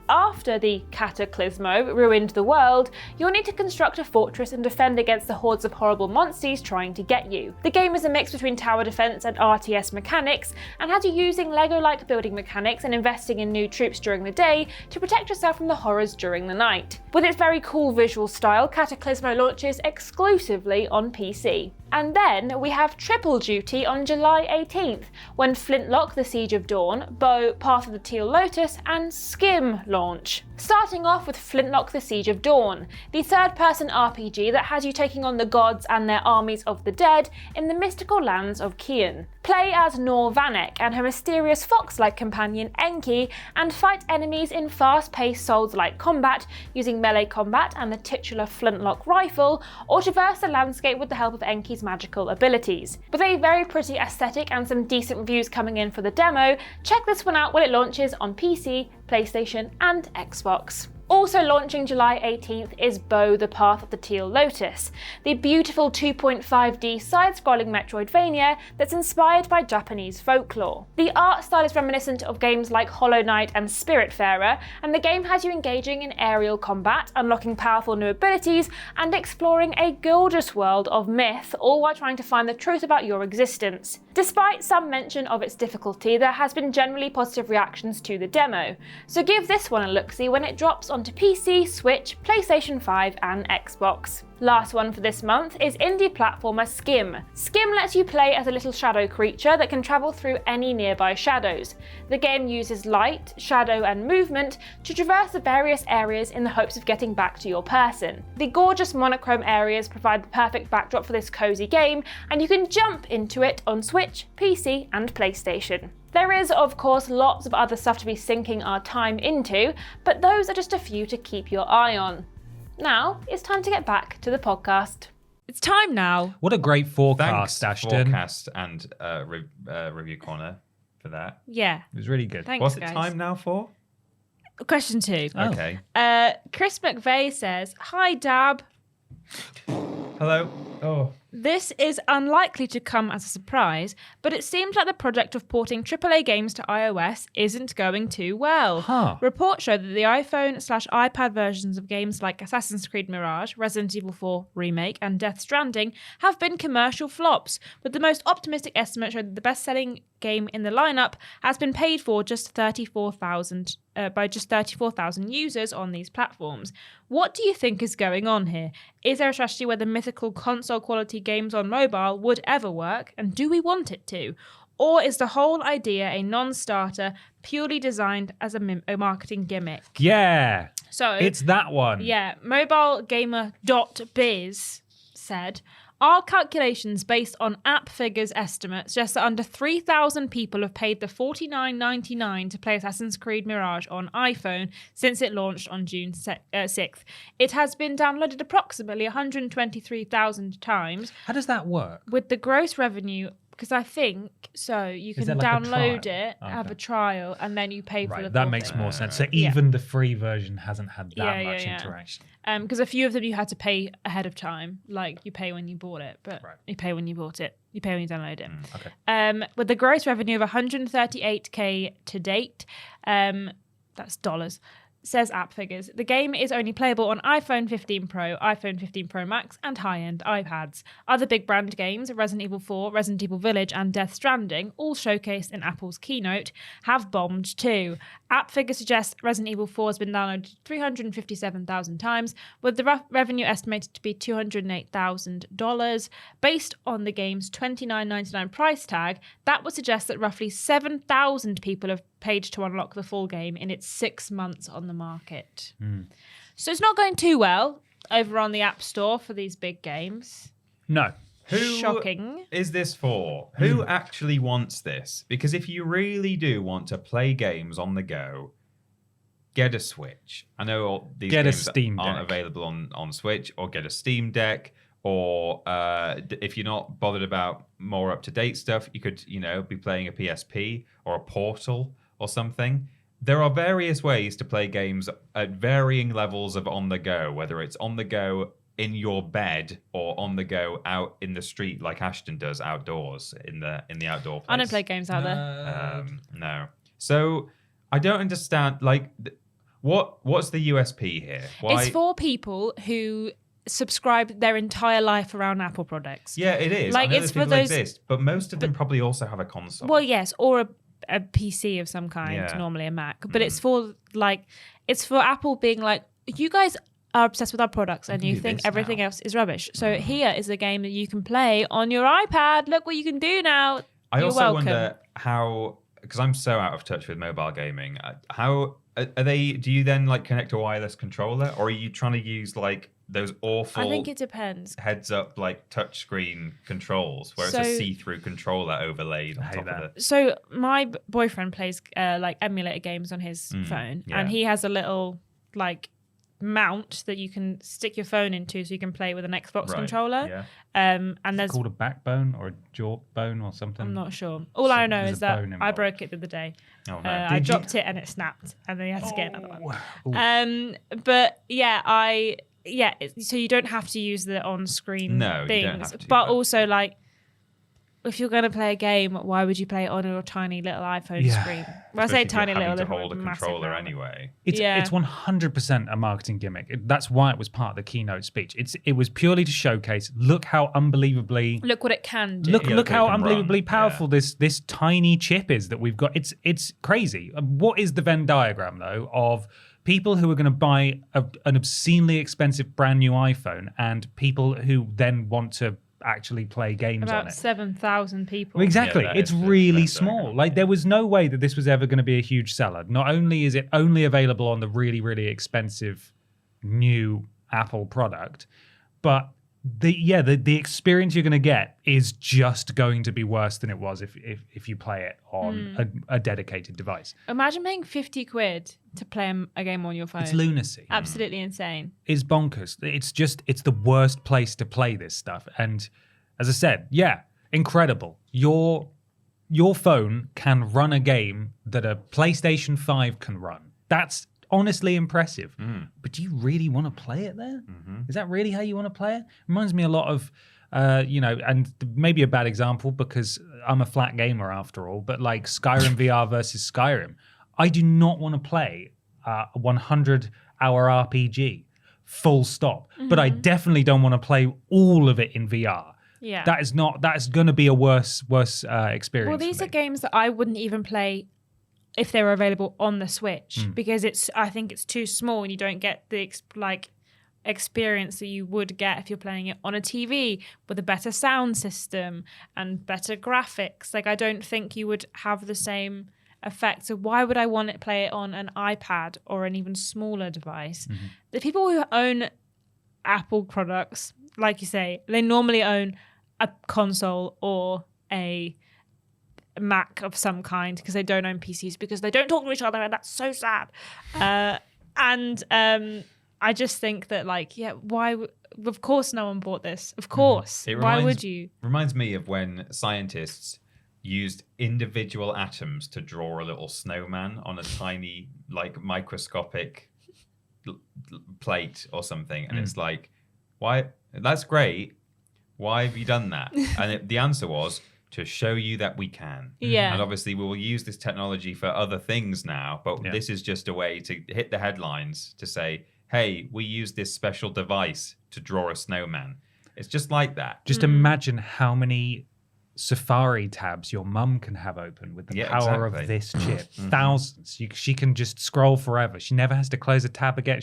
After the Cataclysmo ruined the world, you'll need to construct a fortress and defend against the hordes of horrible monsters trying to get you. The game is a mix between tower defense and RTS mechanics, and has you using Lego-like building mechanics and investing in new troops during the day to protect yourself from the horrors during the night. With its very cool visual style, Cataclysmo launches exclusively on PC. And then we have Triple Duty on July 18th, when Flintlock: The Siege of Dawn, Bow: Path of the Teal Lotus, and Skim launch. Starting off with Flintlock: The Siege of Dawn, the third-person RPG that has you taking on the gods and their armies of the dead in the mystical lands of Kian. Play as Nor Vanek and her mysterious fox-like companion Enki, and fight enemies in fast-paced Souls-like combat using melee combat and the titular Flintlock rifle, or traverse the landscape with the help of Enki's magical abilities. With a very pretty aesthetic and some decent reviews coming in for the demo, check this one out when it launches on PC, PlayStation and Xbox. Also launching July 18th is Bow: The Path of the Teal Lotus, the beautiful 2.5D side-scrolling Metroidvania that's inspired by Japanese folklore. The art style is reminiscent of games like Hollow Knight and Spiritfarer, and the game has you engaging in aerial combat, unlocking powerful new abilities, and exploring a gorgeous world of myth, all while trying to find the truth about your existence. Despite some mention of its difficulty, there has been generally positive reactions to the demo, so give this one a look-see when it drops onto PC, Switch, PlayStation 5 and Xbox. Last one for this month is indie platformer Skim. Skim lets you play as a little shadow creature that can travel through any nearby shadows. The game uses light, shadow and movement to traverse the various areas in the hopes of getting back to your person. The gorgeous monochrome areas provide the perfect backdrop for this cozy game, and you can jump into it on Switch, PC and PlayStation. There is, of course, lots of other stuff to be sinking our time into, but those are just a few to keep your eye on. Now, it's time to get back to the podcast. It's time now. What a great forecast, Thanks, Ashton. forecast and review corner for that. Yeah. It was really good. Thanks, What's it guys. time now for? Question 2. Oh. Okay. Chris McVeigh says, "Hi Dab. Hello. Oh. This is unlikely to come as a surprise, but it seems like the project of porting AAA games to iOS isn't going too well. Huh. Reports show that the iPhone/iPad versions of games like Assassin's Creed Mirage, Resident Evil 4 Remake, and Death Stranding have been commercial flops, with the most optimistic estimate showing that the best-selling game in the lineup has been paid for just 34,000 by just 34,000 users on these platforms. What do you think is going on here? Is there a strategy where the mythical console quality games on mobile would ever work, and do we want it to? Or is the whole idea a non-starter, purely designed as a marketing gimmick? Yeah. So It's that one. yeah, mobilegamer.biz said, our calculations based on app figures estimates suggest that under 3,000 people have paid the $49.99 to play Assassin's Creed Mirage on iPhone since it launched on June 6th. It has been downloaded approximately 123,000 times. How does that work? With the gross revenue, because I think so, you can there like a download trial? it, have a trial, and then you pay for the Right, full that makes thing. more sense. So even the free version hasn't had that much Yeah. interaction. Because a few of them you had to pay ahead of time, like you pay when you bought it, but you pay when you bought it, you pay when you download it. Okay. With the gross revenue of 138k to date, that's dollars. Says app figures. The game is only playable on iPhone 15 Pro, iPhone 15 Pro Max, and high-end iPads. Other big brand games, Resident Evil 4, Resident Evil Village, and Death Stranding, all showcased in Apple's keynote, have bombed too. App figures suggest Resident Evil 4 has been downloaded 357,000 times, with the revenue estimated to be $208,000. Based on the game's $29.99 price tag, that would suggest that roughly 7,000 people have paid to unlock the full game in its 6 months on the market. So it's not going too well over on the App Store for these big games. No. Who Shocking. is this for? Who actually wants this? Because if you really do want to play games on the go, get a Switch. I know all these Get a games Steam aren't Deck. available on Switch, or get a Steam Deck, or if you're not bothered about more up-to-date stuff, you could, be playing a PSP or a Portal or something. There are various ways to play games at varying levels of on the go, whether it's on the go in your bed or on the go out in the street like Ashton does outdoors in the outdoor place. I don't play games out there. No. So I don't understand. What's the USP here? Why? It's for people who subscribe their entire life around Apple products. Yeah, it is. Like, I know it's those for people those- exist, but most of them probably also have a console. Well, yes, or a PC of some kind, Yeah. normally a Mac. But it's for Apple being like, you guys are obsessed with our products and you do think this everything now. else is rubbish. So here is a game that you can play on your iPad. Look what you can do now. I You're also welcome. wonder how, because I'm so out of touch with mobile gaming, how are they? Do you then connect a wireless controller, or are you trying to use those awful I think it depends. heads-up touchscreen controls where it's a So- see-through controller overlaid on hate top that. of it? So my boyfriend plays emulator games on his phone, yeah. and he has a little mount that you can stick your phone into, so you can play with an Xbox Right, controller. yeah. And It's there's called a backbone or a jawbone or something. I'm not sure. All I know there's is a that bone I involved. broke it the other day. Oh, no. I Did you- dropped it and it snapped, and then he had to get another one. Ooh. But yeah, so you don't have to use the on-screen No, you things, don't have to, but but- also if you're going to play a game, why would you play it on your tiny little iPhone Yeah. screen? When I say Especially if you're tiny having little, to they're hold a massive controller now. anyway. It's 100% a marketing gimmick. That's why it was part of the keynote speech. It was purely to showcase. Look how unbelievably Look what it can do. look Yeah, look they how can unbelievably run, powerful this tiny chip is that we've got. It's crazy. What is the Venn diagram though of people who are going to buy an obscenely expensive brand new iPhone and people who then want to actually play games on About it? 7,000 people. Exactly. Yeah, that It's is the really Venn small. diagram. There was no way that this was ever going to be a huge seller. Not only is it only available on the really, really expensive new Apple product, but the experience you're going to get is just going to be worse than it was if you play it on a dedicated device. Imagine paying 50 quid to play a game on your phone. It's lunacy. Absolutely insane. It's bonkers. It's the worst place to play this stuff. And as I said, yeah, incredible. Your phone can run a game that a PlayStation 5 can run. That's honestly impressive. But do you really want to play it there? Is that really how you want to play it? Reminds me a lot of and maybe a bad example because I'm a flat gamer after all, but Skyrim VR versus Skyrim. I do not want to play a 100-hour RPG, full stop. But I definitely don't want to play all of it in VR. Yeah. That is going to be a worse experience. Well, these for are me. games that I wouldn't even play if they were available on the Switch because I think it's too small and you don't get the experience that you would get if you're playing it on a TV with a better sound system and better graphics. Like, I don't think you would have the same effect. So why would I want to play it on an iPad or an even smaller device? The people who own Apple products, like you say, they normally own a console or a Mac of some kind, because they don't own PCs, because they don't talk to each other, and that's so sad. I just think that, like, yeah, why? Of course, no one bought this. Of course, why would you? Reminds me of when scientists used individual atoms to draw a little snowman on a tiny, like, microscopic plate or something, and it's like, why? That's great. Why have you done that? And the answer was to show you that we can. Yeah. And obviously we will use this technology for other things now, but this is just a way to hit the headlines to say, hey, we use this special device to draw a snowman. It's just like that. Just imagine how many Safari tabs your mum can have open with the power of this chip. Thousands. She can just scroll forever. She never has to close a tab again.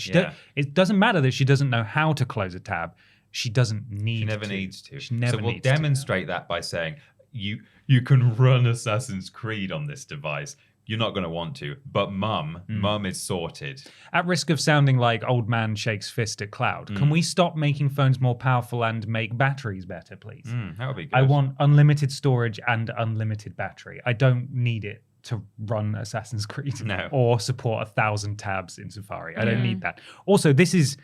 It doesn't matter that she doesn't know how to close a tab. She doesn't need to. She never needs to. She never so we'll needs to. demonstrate that by saying, you can run Assassin's Creed on this device. You're not going to want to, but mum is sorted. At risk of sounding like old man shakes fist at cloud, can we stop making phones more powerful and make batteries better, please? That would be good. I want unlimited storage and unlimited battery. I don't need it to run Assassin's Creed or support 1,000 tabs in Safari. I don't need that. Also, this is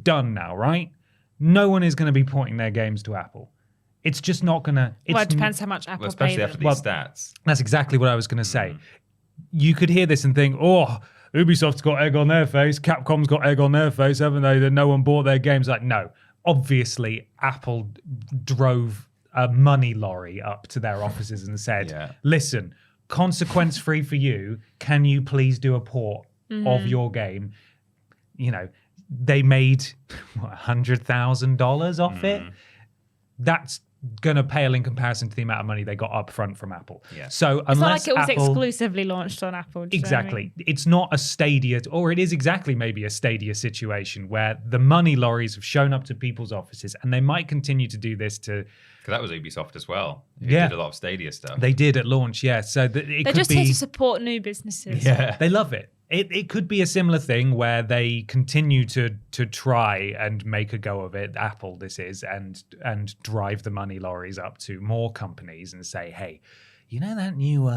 done now, right? No one is going to be porting their games to Apple. It's just not going to... Well, it depends how much Apple especially pay after them. these stats. That's exactly what I was going to say. You could hear this and think, oh, Ubisoft's got egg on their face, Capcom's got egg on their face, haven't they? That no one bought their games. Like, no. Obviously, Apple drove a money lorry up to their offices and said, listen, consequence-free for you, can you please do a port of your game? You know, they made $100,000 off it. That's going to pale in comparison to the amount of money they got up front from Apple. So it's not like it was Apple, exclusively launched on Apple. Exactly. It's not a Stadia, or it is exactly maybe a Stadia situation where the money lorries have shown up to people's offices, and they might continue to do this to... Because that was Ubisoft as well. They did a lot of Stadia stuff. They did at launch, So they're just here to support new businesses. Yeah. They love it. It could be a similar thing where they continue to try and make a go of it, Apple this is, and drive the money lorries up to more companies and say, hey, you know that new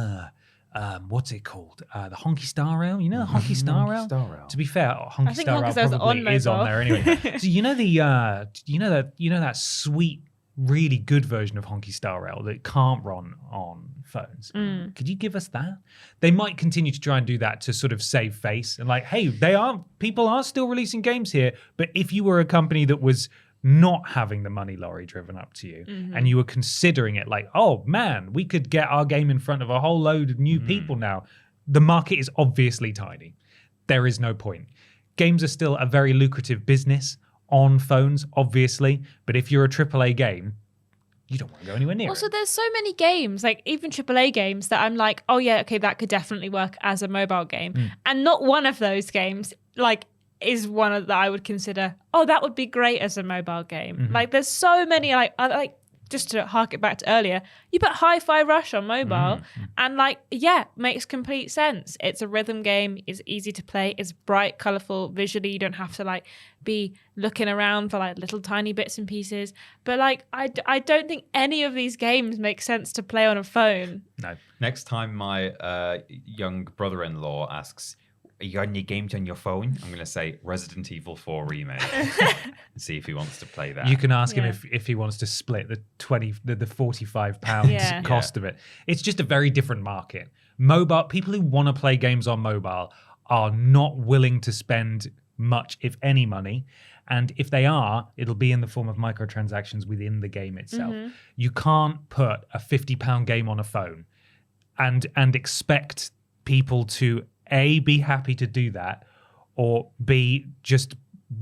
what's it called? The Honky Star Rail? You know the Honky Star Rail? To be fair, Honky Star Rail probably is on there anyway. So you know that sweet, really good version of Honky Star Rail that can't run on phones. Could you give us that? They might continue to try and do that to sort of save face and like, hey, people are still releasing games here, but if you were a company that was not having the money lorry driven up to you and you were considering it like, oh man, we could get our game in front of a whole load of new people now. The market is obviously tiny. There is no point. Games are still a very lucrative business on phones, obviously, but if you're a AAA game, you don't want to go anywhere near Also, it. there's so many games, like even AAA games, that I'm like, oh yeah, okay, that could definitely work as a mobile game. And not one of those games, like, is one of that I would consider, oh, that would be great as a mobile game. Like, there's so many, like just to hark it back to earlier, you put Hi-Fi Rush on mobile and like, yeah, makes complete sense. It's a rhythm game. It's easy to play. It's bright, colorful, visually. You don't have to like be looking around for like little tiny bits and pieces. But like, I don't think any of these games make sense to play on a phone. No. Next time my young brother-in-law asks, are you got any games on your phone? I'm going to say Resident Evil 4 Remake and see if he wants to play that. You can ask him if he wants to split the £45 cost of it. It's just a very different market. Mobile people who want to play games on mobile are not willing to spend much, if any, money. And if they are, it'll be in the form of microtransactions within the game itself. You can't put a £50 game on a phone and expect people to A, be happy to do that, or B, just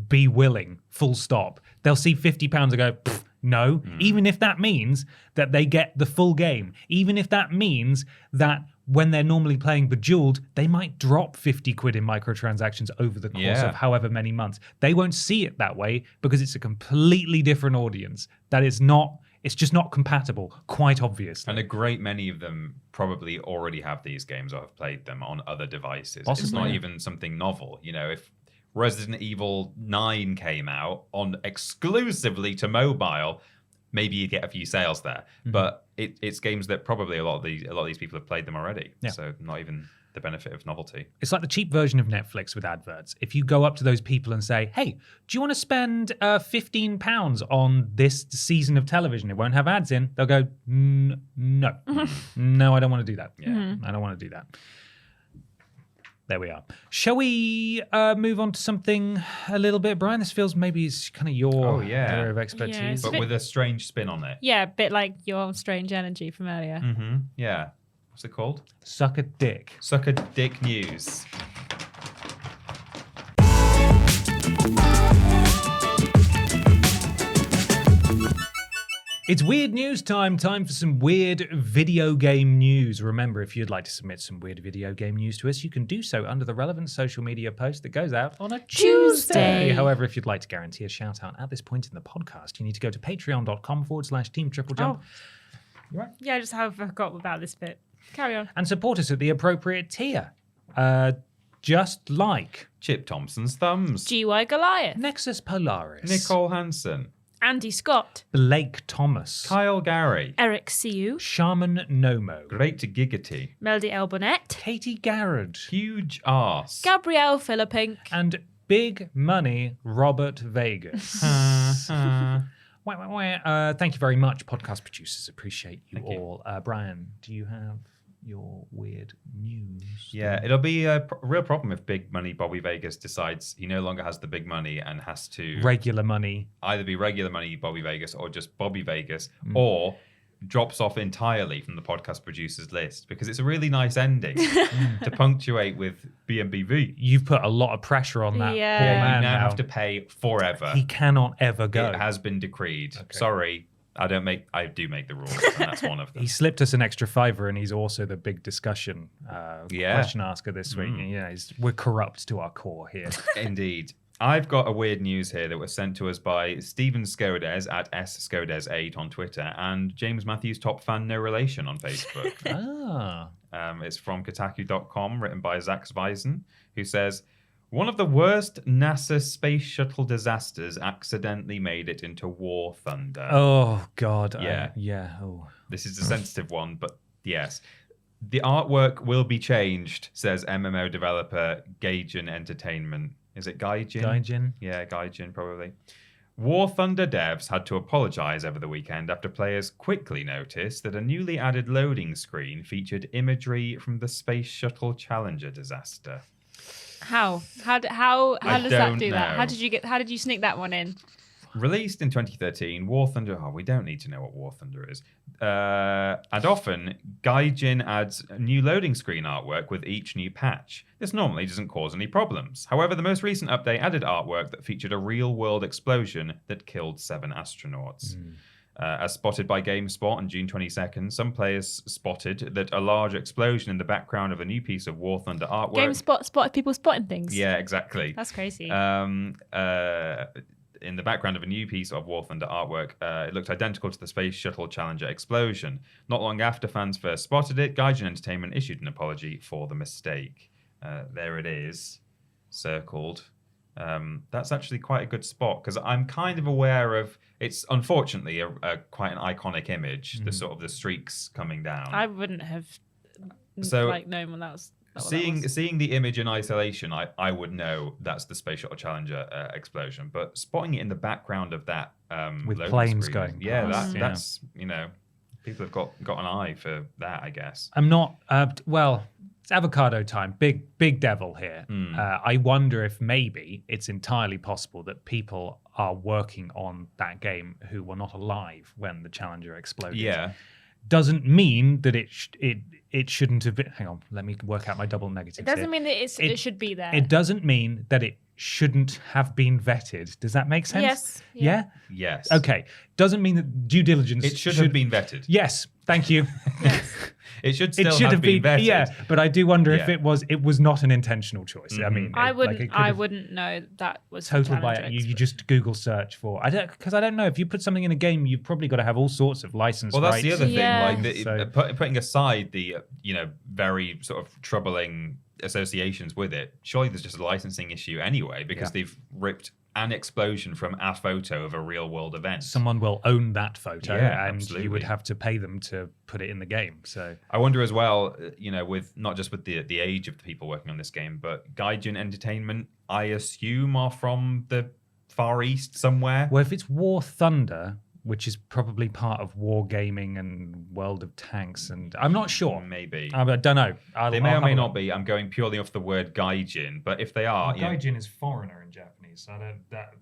be willing, full stop. They'll see £50 and go, No, even if that means that they get the full game, even if that means that when they're normally playing Bejeweled, they might drop 50 quid in microtransactions over the course of however many months. They won't see it that way because it's a completely different audience. That is not, it's just not compatible, quite obviously. And a great many of them probably already have these games or have played them on other devices. Possibly, it's not yeah. even something novel. You know, if Resident Evil 9 came out on exclusively to mobile, maybe you get a few sales there. But it's games that probably a lot of these people have played them already. Yeah. So not even the benefit of novelty. It's like the cheap version of Netflix with adverts. If you go up to those people and say, hey, do you want to spend £15 on this season of television? It won't have ads in. They'll go, no. No, I don't want to do that. Yeah. I don't want to do that. There we are. Shall we move on to something a little bit, Brian? This feels maybe it's kind of your area of expertise. But with a strange spin on it. Yeah, a bit like your strange energy from earlier. Yeah. What's it called? Suck a dick. Suck a dick news. It's weird news time. Time for some weird video game news. Remember, if you'd like to submit some weird video game news to us, you can do so under the relevant social media post that goes out on a Tuesday. However, if you'd like to guarantee a shout out at this point in the podcast, you need to go to patreon.com/Team TripleJump. Oh. Yeah, I just have forgot about this bit. Carry on. And support us at the appropriate tier. Just like Chip Thompson's Thumbs. GY Goliath. Nexus Polaris. Nicole Hansen. Andy Scott. Blake Thomas. Kyle Gary. Eric Siu. Shaman Nomo. Great Giggity. Melody Elbonet. Katie Garrod. Huge Arse. Gabrielle Philippink. And Big Money Robert Vegas. Thank you very much, podcast producers. Appreciate you all. Brian, do you have your weird news? Yeah, it'll be a real problem if Big Money Bobby Vegas decides he no longer has the big money and has to regular money, either be regular money Bobby Vegas or just Bobby Vegas, or drops off entirely from the podcast producers list, because it's a really nice ending to punctuate with BMBV. You've put a lot of pressure on that. Yeah. Poor Yeah, man you now have to pay forever. He cannot ever go. It has been decreed. Okay. Sorry, I do make the rules, and that's one of them. He slipped us an extra $5, and he's also the big discussion question asker this week. Yeah, we're corrupt to our core here. Indeed. I've got a weird news here that was sent to us by Steven Skodes at sscodes8 on Twitter and James Matthews Top Fan No Relation on Facebook. It's from Kotaku.com, written by Zach Zweisen, who says, one of the worst NASA space shuttle disasters accidentally made it into War Thunder. Oh, God. Yeah. Oh. This is a sensitive one, but yes. The artwork will be changed, says MMO developer Gaijin Entertainment. Is it Gaijin? Gaijin? Yeah, Gaijin, probably. War Thunder devs had to apologize over the weekend after players quickly noticed that a newly added loading screen featured imagery from the Space Shuttle Challenger disaster. How does that do that? know. How did you sneak that one in? Released in 2013, War Thunder... Oh, we don't need to know what War Thunder is. And often, Gaijin adds new loading screen artwork with each new patch. This normally doesn't cause any problems. However, the most recent update added artwork that featured a real-world explosion that killed 7 astronauts. As spotted by GameSpot on June 22nd, some players spotted that a large explosion in the background of a new piece of War Thunder artwork... GameSpot spotted people spotting things? Yeah, exactly. That's crazy. In the background of a new piece of War Thunder artwork, it looked identical to the Space Shuttle Challenger explosion. Not long after fans first spotted it, Gaijin Entertainment issued an apology for the mistake. There it is, circled. That's actually quite a good spot, because I'm kind of aware of... It's unfortunately a quite an iconic image, the sort of the streaks coming down. I wouldn't have known when that was... Seeing the image in isolation, I would know that's the Space Shuttle Challenger explosion. But spotting it in the background of that with loading planes screen, going past, past, that's people have got an eye for that, I guess. I'm not. It's avocado time. Big devil here. I wonder if maybe it's entirely possible that people are working on that game who were not alive when the Challenger exploded. Yeah. Doesn't mean that it shouldn't have been. Hang on, let me work out my double negatives. It doesn't here. mean that it should be there. It doesn't mean that it shouldn't have been vetted. Does that make sense? Yes. Yeah? Yes. Okay. Doesn't mean that due diligence It should have been vetted. Yes. Thank you. It should still It should have been vetted. Yeah, but I do wonder if Yeah. it was not an intentional choice. I mean, I it wouldn't. could I have- wouldn't know that was total challenge by you expert. just Google search for. I don't know if you put something in a game, you've probably got to have all sorts of license Well, that's rights. the other thing. Yeah. Like So- putting aside the very sort of troubling associations with it. Surely there's just a licensing issue anyway because Yeah. they've ripped an explosion from a photo of a real world event. Someone will own that photo, Yeah, and absolutely. you would have to pay them to put it in the game. So I wonder as well, with not just with the age of the people working on this game, but Gaijin Entertainment, I assume, are from the Far East somewhere. well, if it's War Thunder, which is probably part of Wargaming and World of Tanks, and I'm not sure. Maybe. I don't know. They may or may not be. I'm going purely off the word Gaijin, but if they are, Gaijin is foreigner in Japanese, so that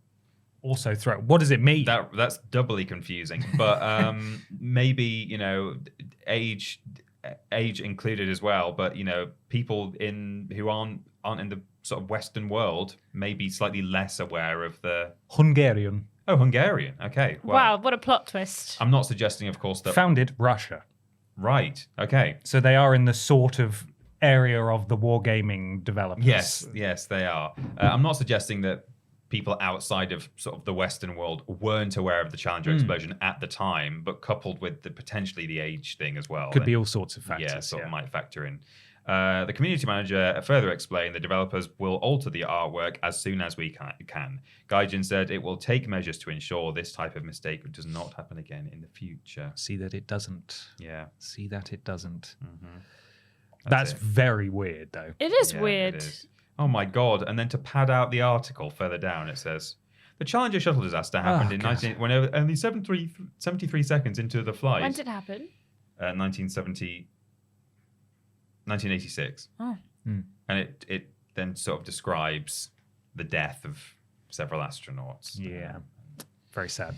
also throw. What does it mean? that's doubly confusing. But maybe age included as well. But people who aren't in the sort of Western world may be slightly less aware of the. Hungarian. Oh, Hungarian. Okay. Well, Wow, what a plot twist! I'm not suggesting, of course, that. Founded Russia. Right. Okay. So they are in the sort of area of the wargaming developers. Yes, they are. I'm not suggesting that people outside of sort of the Western world weren't aware of the Challenger explosion at the time, but coupled with potentially the age thing as well. Could then- be all sorts of factors. Yeah, sort of might factor in. The community manager further explained the developers will alter the artwork as soon as we can. Gaijin said it will take measures to ensure this type of mistake does not happen again in the future. See that it doesn't. Yeah. See that it doesn't. That's That's it. very weird, though. It is Yeah, weird. it is. Oh my God. And then to pad out the article further down, it says the Challenger shuttle disaster happened in God. when only 73 seconds into the flight. When did it happen? 1986. Oh. And it then sort of describes the death of several astronauts. Yeah. Very sad.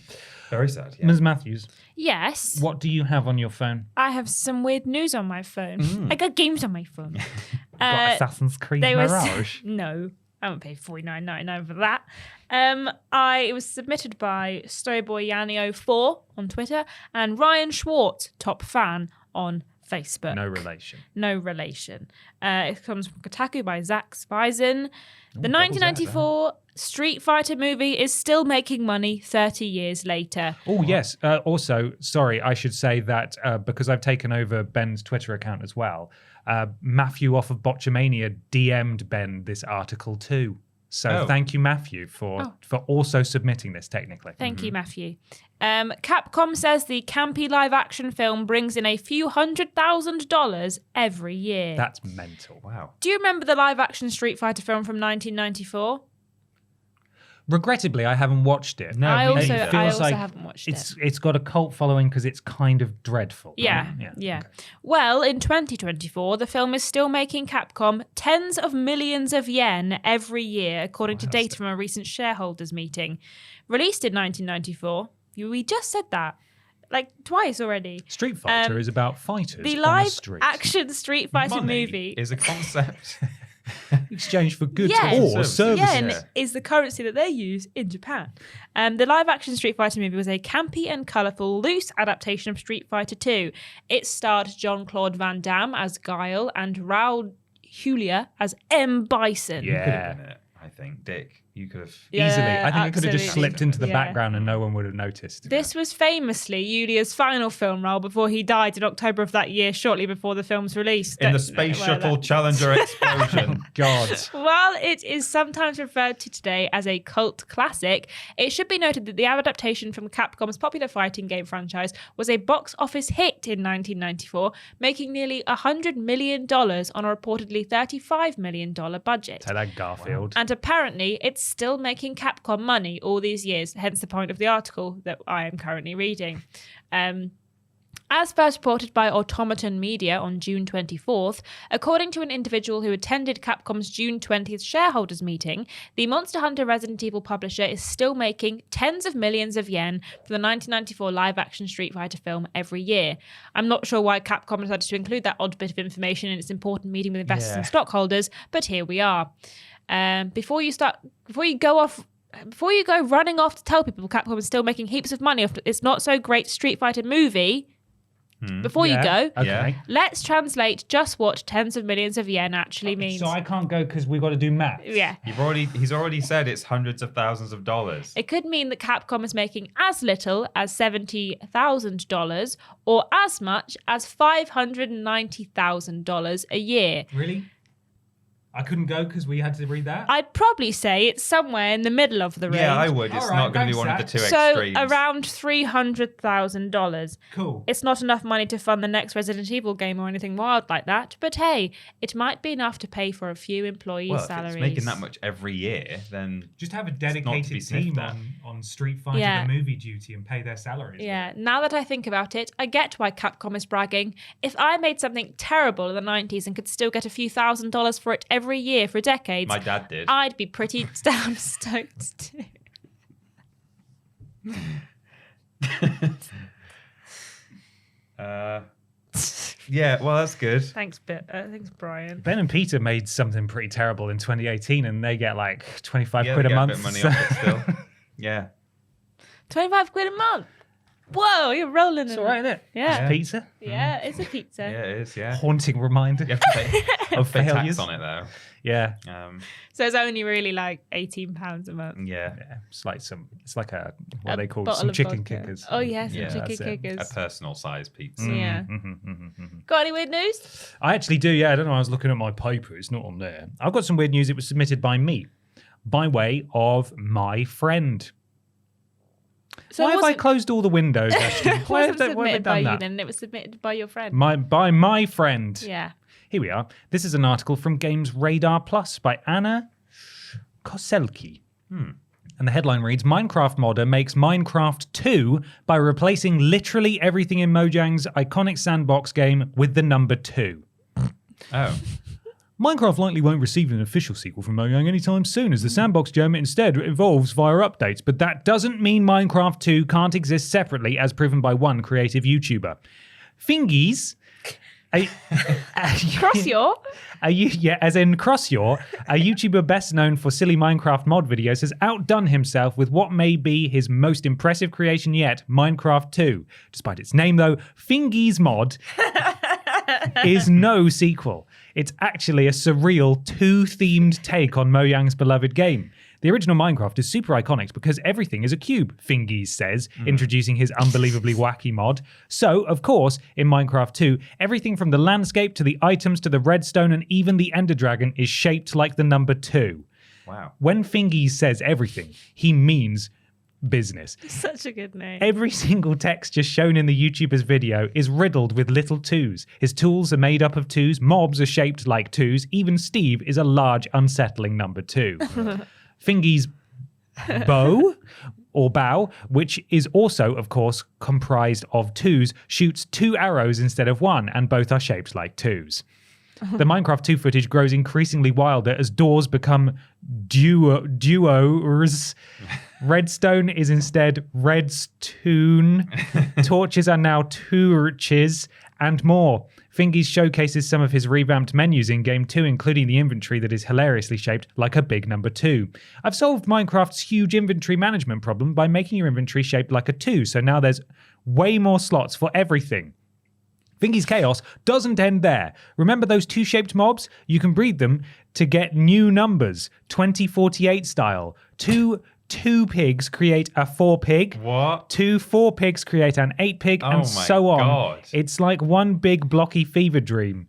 Very sad. Yeah. Ms. Matthews, Yes. what do you have on your phone? I have some weird news on my phone. I got games on my phone. Got Assassin's Creed they was Mirage. no, I won't pay $49.99 for that. It was submitted by Storyboy Yanio4 on Twitter and Ryan Schwartz, top fan on Facebook. No relation. No relation. It comes from Kotaku by Zach Spizin. The double Zach, 1994 Street Fighter movie is still making money 30 years later. Oh, yes. Also, sorry, I should say that because I've taken over Ben's Twitter account as well, Matthew off of Botchamania DM'd Ben this article too. So Oh. thank you, Matthew, for also submitting this technically. Thank you, Matthew. Capcom says the campy live-action film brings in a few $100,000 every year. That's mental. Wow. Do you remember the live-action Street Fighter film from 1994? Regrettably, I haven't watched it. No, I me also, neither. I also haven't watched it. It's got a cult following because it's kind of dreadful. Yeah. Okay. Well, in 2024, the film is still making Capcom tens of millions of yen every year, according to data from a recent shareholders meeting. Released in 1994, we just said that like twice already. Street Fighter is about fighters The on a live street. action Street Fighter Money movie is a concept. Exchange for goods Yes. or Services. services. yen Yeah. is the currency that they use in Japan. The live-action Street Fighter movie was a campy and colourful, loose adaptation of Street Fighter 2. It starred Jean-Claude Van Damme as Guile and Raul Julia as M. Bison. You could Yeah. have been it, I think. Dick, you could have. Easily. I think it could have just absolutely. slipped into the Yeah. background and no one would have noticed. This was famously Julia's final film role before he died in October of that year, shortly before the film's release. In the Don't know Space where Shuttle that- Challenger explosion. God. While it is sometimes referred to today as a cult classic, it should be noted that the adaptation from Capcom's popular fighting game franchise was a box office hit in 1994, making nearly $100 million on a reportedly $35 million budget. Say that, Garfield. And apparently, it's still making Capcom money all these years, hence the point of the article that I am currently reading. As first reported by Automaton Media on June 24th, according to an individual who attended Capcom's June 20th shareholders meeting, the Monster Hunter Resident Evil publisher is still making tens of millions of yen from the 1994 live-action Street Fighter film every year. I'm not sure why Capcom decided to include that odd bit of information in its important meeting with investors and stockholders, but here we are. before you go running off to tell people Capcom is still making heaps of money off its not so great Street Fighter movie, before you go, Okay. let's translate just what tens of millions of yen actually means. So I can't go because we've got to do maths. Yeah. He's already said it's hundreds of thousands of dollars. It could mean that Capcom is making as little as $70,000 or as much as $590,000 a year. Really? I couldn't go because we had to read that? I'd probably say it's somewhere in the middle of the range. Yeah, I would. It's All right, not going to be thanks, one of the two So extremes. around $300,000. Cool. It's not enough money to fund the next Resident Evil game or anything wild like that, but hey, it might be enough to pay for a few employee well, salaries. if it's making that much every year, then Just have a not to be dedicated sniffed team at. on Street Fighter Yeah. the movie duty and pay their salaries. Yeah, now that I think about it, I get why Capcom is bragging. If I made something terrible in the 90s and could still get a few $1,000s for it every year for decades, my dad did. I'd be pretty damn stoked too. Yeah, well, that's good. Thanks, Brian. Ben and Peter made something pretty terrible in 2018 and they get like 25 Yeah, quid they a get month. bit of money off it still. Yeah. 25 quid a month. Whoa, you're rolling It's in all right, isn't it? Yeah. It's pizza. Yeah, it's a pizza. Yeah, it is, yeah. Haunting reminder. You have to pay, Of pay failures. tax on it, though. Yeah. So it's only really like £18 a month. Yeah. Yeah. It's like what A they call bottle some of chicken vodka. kickers. Oh, yeah, some Yeah, chicken that's it. A kickers. personal size pizza. Yeah. Mm-hmm. Got any weird news? I actually do, yeah. I don't know. I was looking at my paper. It's not on there. I've got some weird news. It was submitted by me, by way of my friend. So Why it have I wasn't- closed all the windows, Ashton? It Why have wasn't they submitted by done you that? then. It was submitted by your friend. By my friend. Yeah. Here we are. This is an article from Games Radar Plus by Anna Koselki. And the headline reads, Minecraft modder makes Minecraft 2 by replacing literally everything in Mojang's iconic sandbox game with the number 2. Oh. Minecraft likely won't receive an official sequel from Mojang anytime soon, as the sandbox gem instead evolves via updates. But that doesn't mean Minecraft 2 can't exist separately, as proven by one creative YouTuber. Fingies... Crossyaw? As in Crossyaw, a YouTuber best known for silly Minecraft mod videos, has outdone himself with what may be his most impressive creation yet, Minecraft 2. Despite its name, though, Fingies Mod is no sequel. It's actually a surreal 2-themed take on Mojang's beloved game. The original Minecraft is super iconic because everything is a cube, Fingies says, introducing his unbelievably wacky mod. So, of course, in Minecraft 2, everything from the landscape to the items to the redstone and even the Ender Dragon is shaped like the number 2. Wow. When Fingies says everything, he means business. Such a good name. Every single texture shown in the YouTuber's video is riddled with little 2s. His tools are made up of 2s, mobs are shaped like 2s, even Steve is a large, unsettling number 2. Fingies bow, which is also, of course, comprised of 2s, shoots 2 arrows instead of 1, and both are shaped like 2s. The Minecraft 2 footage grows increasingly wilder as doors become duos. Redstone is instead redstone. Torches are now torches, and more. Fingies showcases some of his revamped menus in Game 2, including the inventory that is hilariously shaped like a big number 2. I've solved Minecraft's huge inventory management problem by making your inventory shaped like a 2, so now there's way more slots for everything. Fingies Chaos doesn't end there. Remember those 2-shaped mobs? You can breed them to get new numbers, 2048 style. 2 pigs create a 4-pig. What? 2 4-pigs create an 8-pig, Oh and my so on. God. It's like one big blocky fever dream.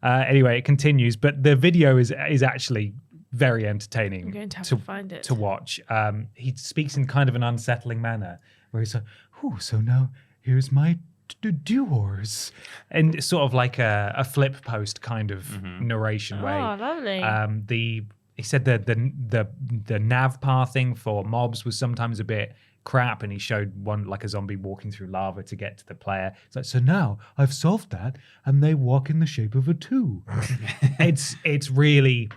Anyway, it continues, but the video is actually very entertaining. I'm going to have to find it. to watch. He speaks in kind of an unsettling manner, where he's like, "Oh, so now here's my doors," and sort of like a flip post kind of narration way. Oh, lovely. He said that the nav pathing for mobs was sometimes a bit crap, and he showed one like a zombie walking through lava to get to the player. It's like, so now I've solved that, and they walk in the shape of a 2. It's really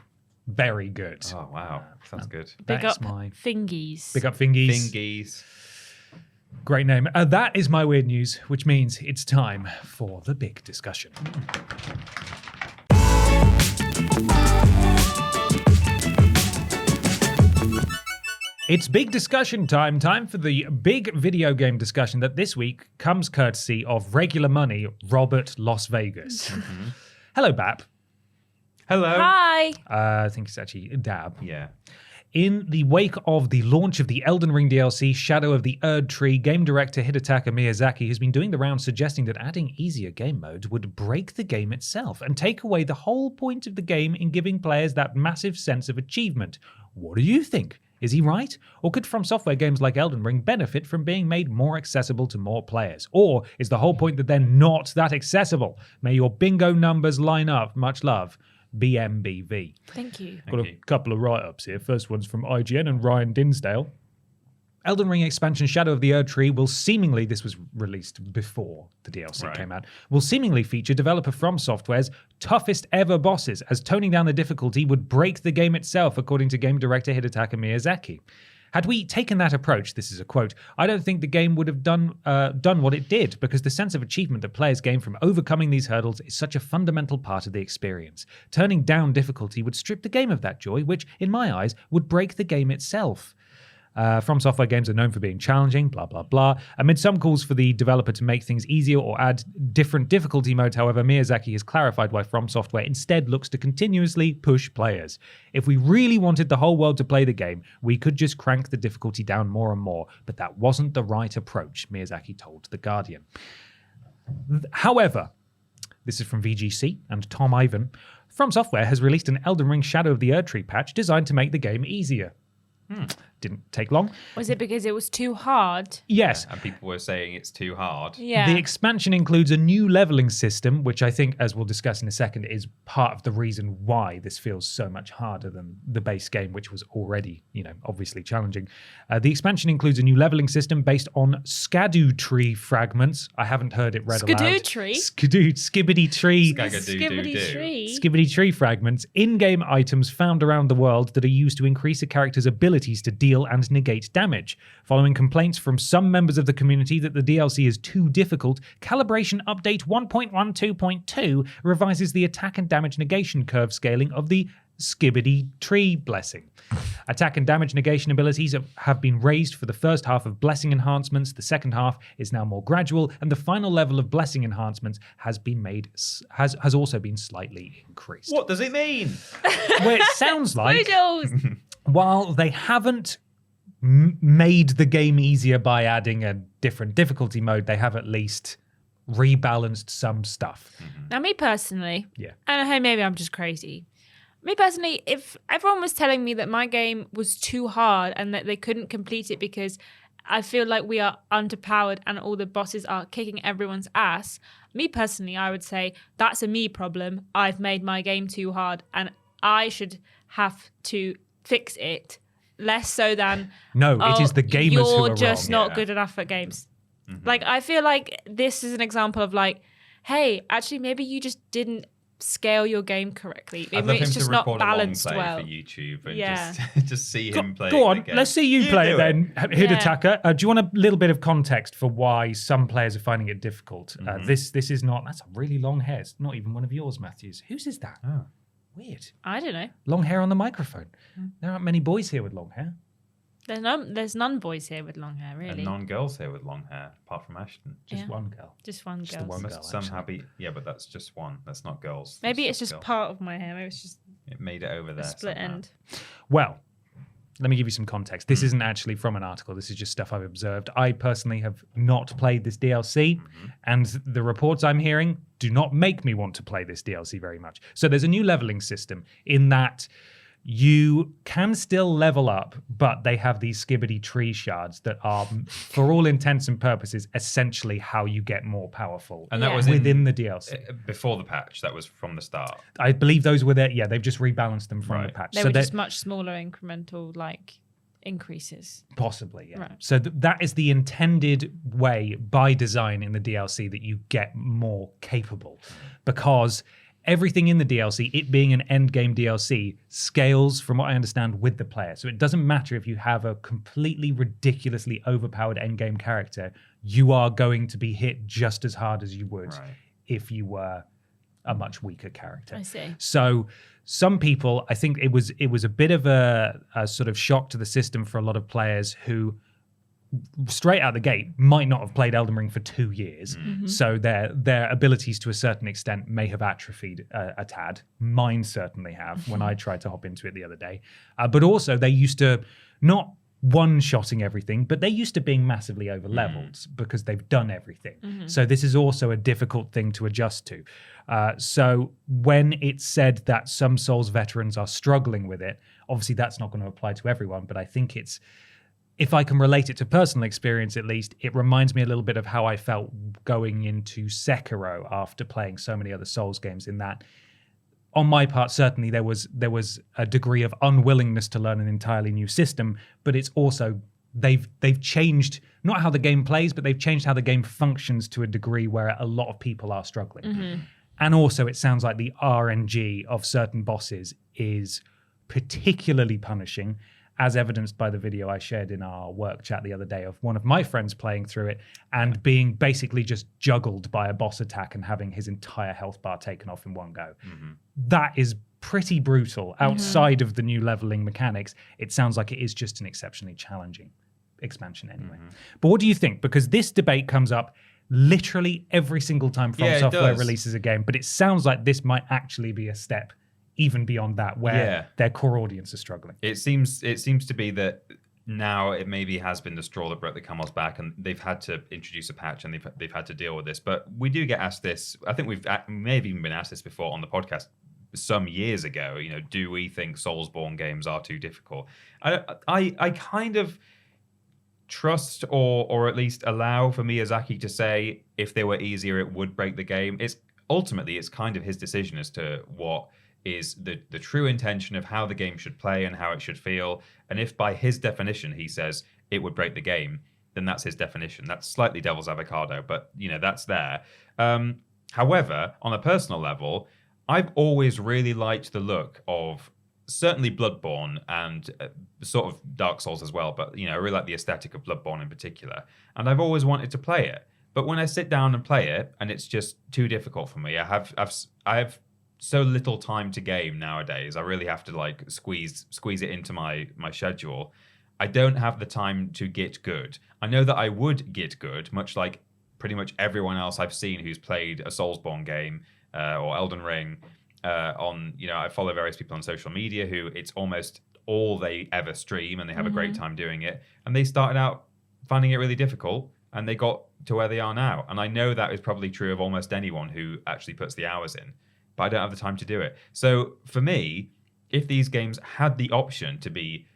very good. Oh, wow. Sounds good. Big That's up my Fingies. big up Fingies. Fingies. Great name. That is my weird news, which means it's time for the big discussion. It's big discussion time. Time for the big video game discussion that this week comes courtesy of regular money, Robert Las Vegas. Hello, Bap. Hello. Hi. I think it's actually Dab. Yeah. In the wake of the launch of the Elden Ring DLC, Shadow of the Erdtree, game director Hidetaka Miyazaki has been doing the rounds suggesting that adding easier game modes would break the game itself and take away the whole point of the game in giving players that massive sense of achievement. What do you think? Is he right? Or could FromSoft games like Elden Ring benefit from being made more accessible to more players? Or is the whole point that they're not that accessible? May your bingo numbers line up. Much love. BMBV. Thank you. Got a couple of write-ups here. First one's from IGN and Ryan Dinsdale. Elden Ring expansion Shadow of the Erdtree will seemingly, this was released before the DLC came out, will seemingly feature developer FromSoftware's toughest ever bosses, as toning down the difficulty would break the game itself, according to game director Hidetaka Miyazaki. Had we taken that approach, this is a quote, I don't think the game would have done what it did, because the sense of achievement that players gain from overcoming these hurdles is such a fundamental part of the experience. Turning down difficulty would strip the game of that joy, which, in my eyes, would break the game itself. FromSoftware games are known for being challenging, blah, blah, blah. Amid some calls for the developer to make things easier or add different difficulty modes, however, Miyazaki has clarified why FromSoftware instead looks to continuously push players. If we really wanted the whole world to play the game, we could just crank the difficulty down more and more, but that wasn't the right approach, Miyazaki told The Guardian. However, this is from VGC and Tom Ivan, FromSoftware has released an Elden Ring Shadow of the Erdtree patch designed to make the game easier. Didn't take long. Was it because it was too hard? Yes. And people were saying it's too hard. Yeah. The expansion includes a new leveling system, which I think, as we'll discuss in a second, is part of the reason why this feels so much harder than the base game, which was already, obviously challenging. The expansion includes a new leveling system based on Skadoo tree fragments. I haven't heard it read aloud. Skadoo tree? Skibbity tree. Skibbity tree. Skibbity tree fragments, in-game items found around the world that are used to increase a character's abilities to deal and negate damage. Following complaints from some members of the community that the DLC is too difficult, Calibration Update 1.12.2 revises the attack and damage negation curve scaling of the Skibbity Tree Blessing. Attack and damage negation abilities have been raised for the first half of Blessing enhancements. The second half is now more gradual, and the final level of Blessing enhancements has also been slightly increased. What does it mean? Well, it sounds like Spoodles. while they haven't made the game easier by adding a different difficulty mode, they have at least rebalanced some stuff. Now, me personally, Yeah. and I know maybe I'm just crazy. Me personally, if everyone was telling me that my game was too hard and that they couldn't complete it because I feel like we are underpowered and all the bosses are kicking everyone's ass, me personally, I would say that's a me problem. I've made my game too hard and I should have to fix it. Less so than No, it is the gamers who are you're just wrong. not good enough at games. Like, I feel like this is an example of like, hey, actually maybe you just didn't scale your game correctly. I'd love Maybe him it's to just not record a long balanced play well. for YouTube and Yeah. just see him play. Go on, the game. let's see you play it do then, Hidetaka. Do you want a little bit of context for why some players are finding it difficult? This is not, that's a really long hair. It's not even one of yours, Matthews. Whose is that? Oh. Weird. I don't know. Long hair on the microphone. There aren't many boys here with long hair. There's none boys here with long hair, really. And non-girls here with long hair, apart from Ashton. Just Yeah. one girl. Just one Just the girl. one Must girl, somehow actually. be, yeah, but that's just one. That's not girls. Maybe That's it's just girl. part of my hair. Maybe it's just It made it over a there. split somehow. end. Well, let me give you some context. This isn't actually from an article. This is just stuff I've observed. I personally have not played this DLC, and the reports I'm hearing do not make me want to play this DLC very much. So there's a new leveling system in that you can still level up, but they have these skibbity tree shards that are, for all intents and purposes, essentially how you get more powerful. And that Yeah. was within the DLC. before the patch. That was from the start. I believe those were there. Yeah, they've just rebalanced them from the Right. patch. They So were they're- just much smaller incremental increases. Possibly, yeah. Right. So that is the intended way by design in the DLC that you get more capable, because everything in the DLC, it being an end game DLC, scales, from what I understand, with the player. So it doesn't matter if you have a completely ridiculously overpowered end game character, you are going to be hit just as hard as you would Right. if you were a much weaker character. I see. So some people, I think it was a bit of a sort of shock to the system for a lot of players who straight out the gate might not have played Elden Ring for 2 years. So their abilities to a certain extent may have atrophied a tad. Mine certainly have when I tried to hop into it the other day. But also they used to not one-shotting everything, but they're used to being massively over-leveled because they've done everything. So this is also a difficult thing to adjust to. So when it's said that some Souls veterans are struggling with it, obviously that's not going to apply to everyone, but I think it's, if I can relate it to personal experience at least, it reminds me a little bit of how I felt going into Sekiro after playing so many other Souls games, in that on my part, certainly there was a degree of unwillingness to learn an entirely new system, but it's also they've changed not how the game plays, but they've changed how the game functions to a degree where a lot of people are struggling. And also it sounds like the RNG of certain bosses is particularly punishing, as evidenced by the video I shared in our work chat the other day of one of my friends playing through it and being basically just juggled by a boss attack and having his entire health bar taken off in one go. That is pretty brutal. Outside of the new leveling mechanics, it sounds like it is just an exceptionally challenging expansion anyway. But what do you think? Because this debate comes up literally every single time FromSoft releases a game, but it sounds like this might actually be a step even beyond that, where their core audience is struggling. It seems to be that now it maybe has been the straw that broke the camel's back, and they've had to introduce a patch, and they've had to deal with this. But we do get asked this. I think we may have even been asked this before on the podcast some years ago. You know, do we think Soulsborne games are too difficult? I kind of trust or at least allow for Miyazaki to say if they were easier, it would break the game. It's ultimately kind of his decision as to what is the true intention of how the game should play and how it should feel. And if by his definition he says it would break the game, then that's his definition. That's slightly devil's avocado, but that's there. However, on a personal level, I've always really liked the look of certainly Bloodborne and sort of Dark Souls as well, but I really like the aesthetic of Bloodborne in particular. And I've always wanted to play it. But when I sit down and play it, and it's just too difficult for me, I have so little time to game nowadays. I really have to squeeze it into my schedule. I don't have the time to get good. I know that I would get good, much like pretty much everyone else I've seen who's played a Soulsborne game or Elden Ring. I follow various people on social media who it's almost all they ever stream, and they have a great time doing it. And they started out finding it really difficult, and they got to where they are now. And I know that is probably true of almost anyone who actually puts the hours in. But I don't have the time to do it. So for me, if these games had the option to be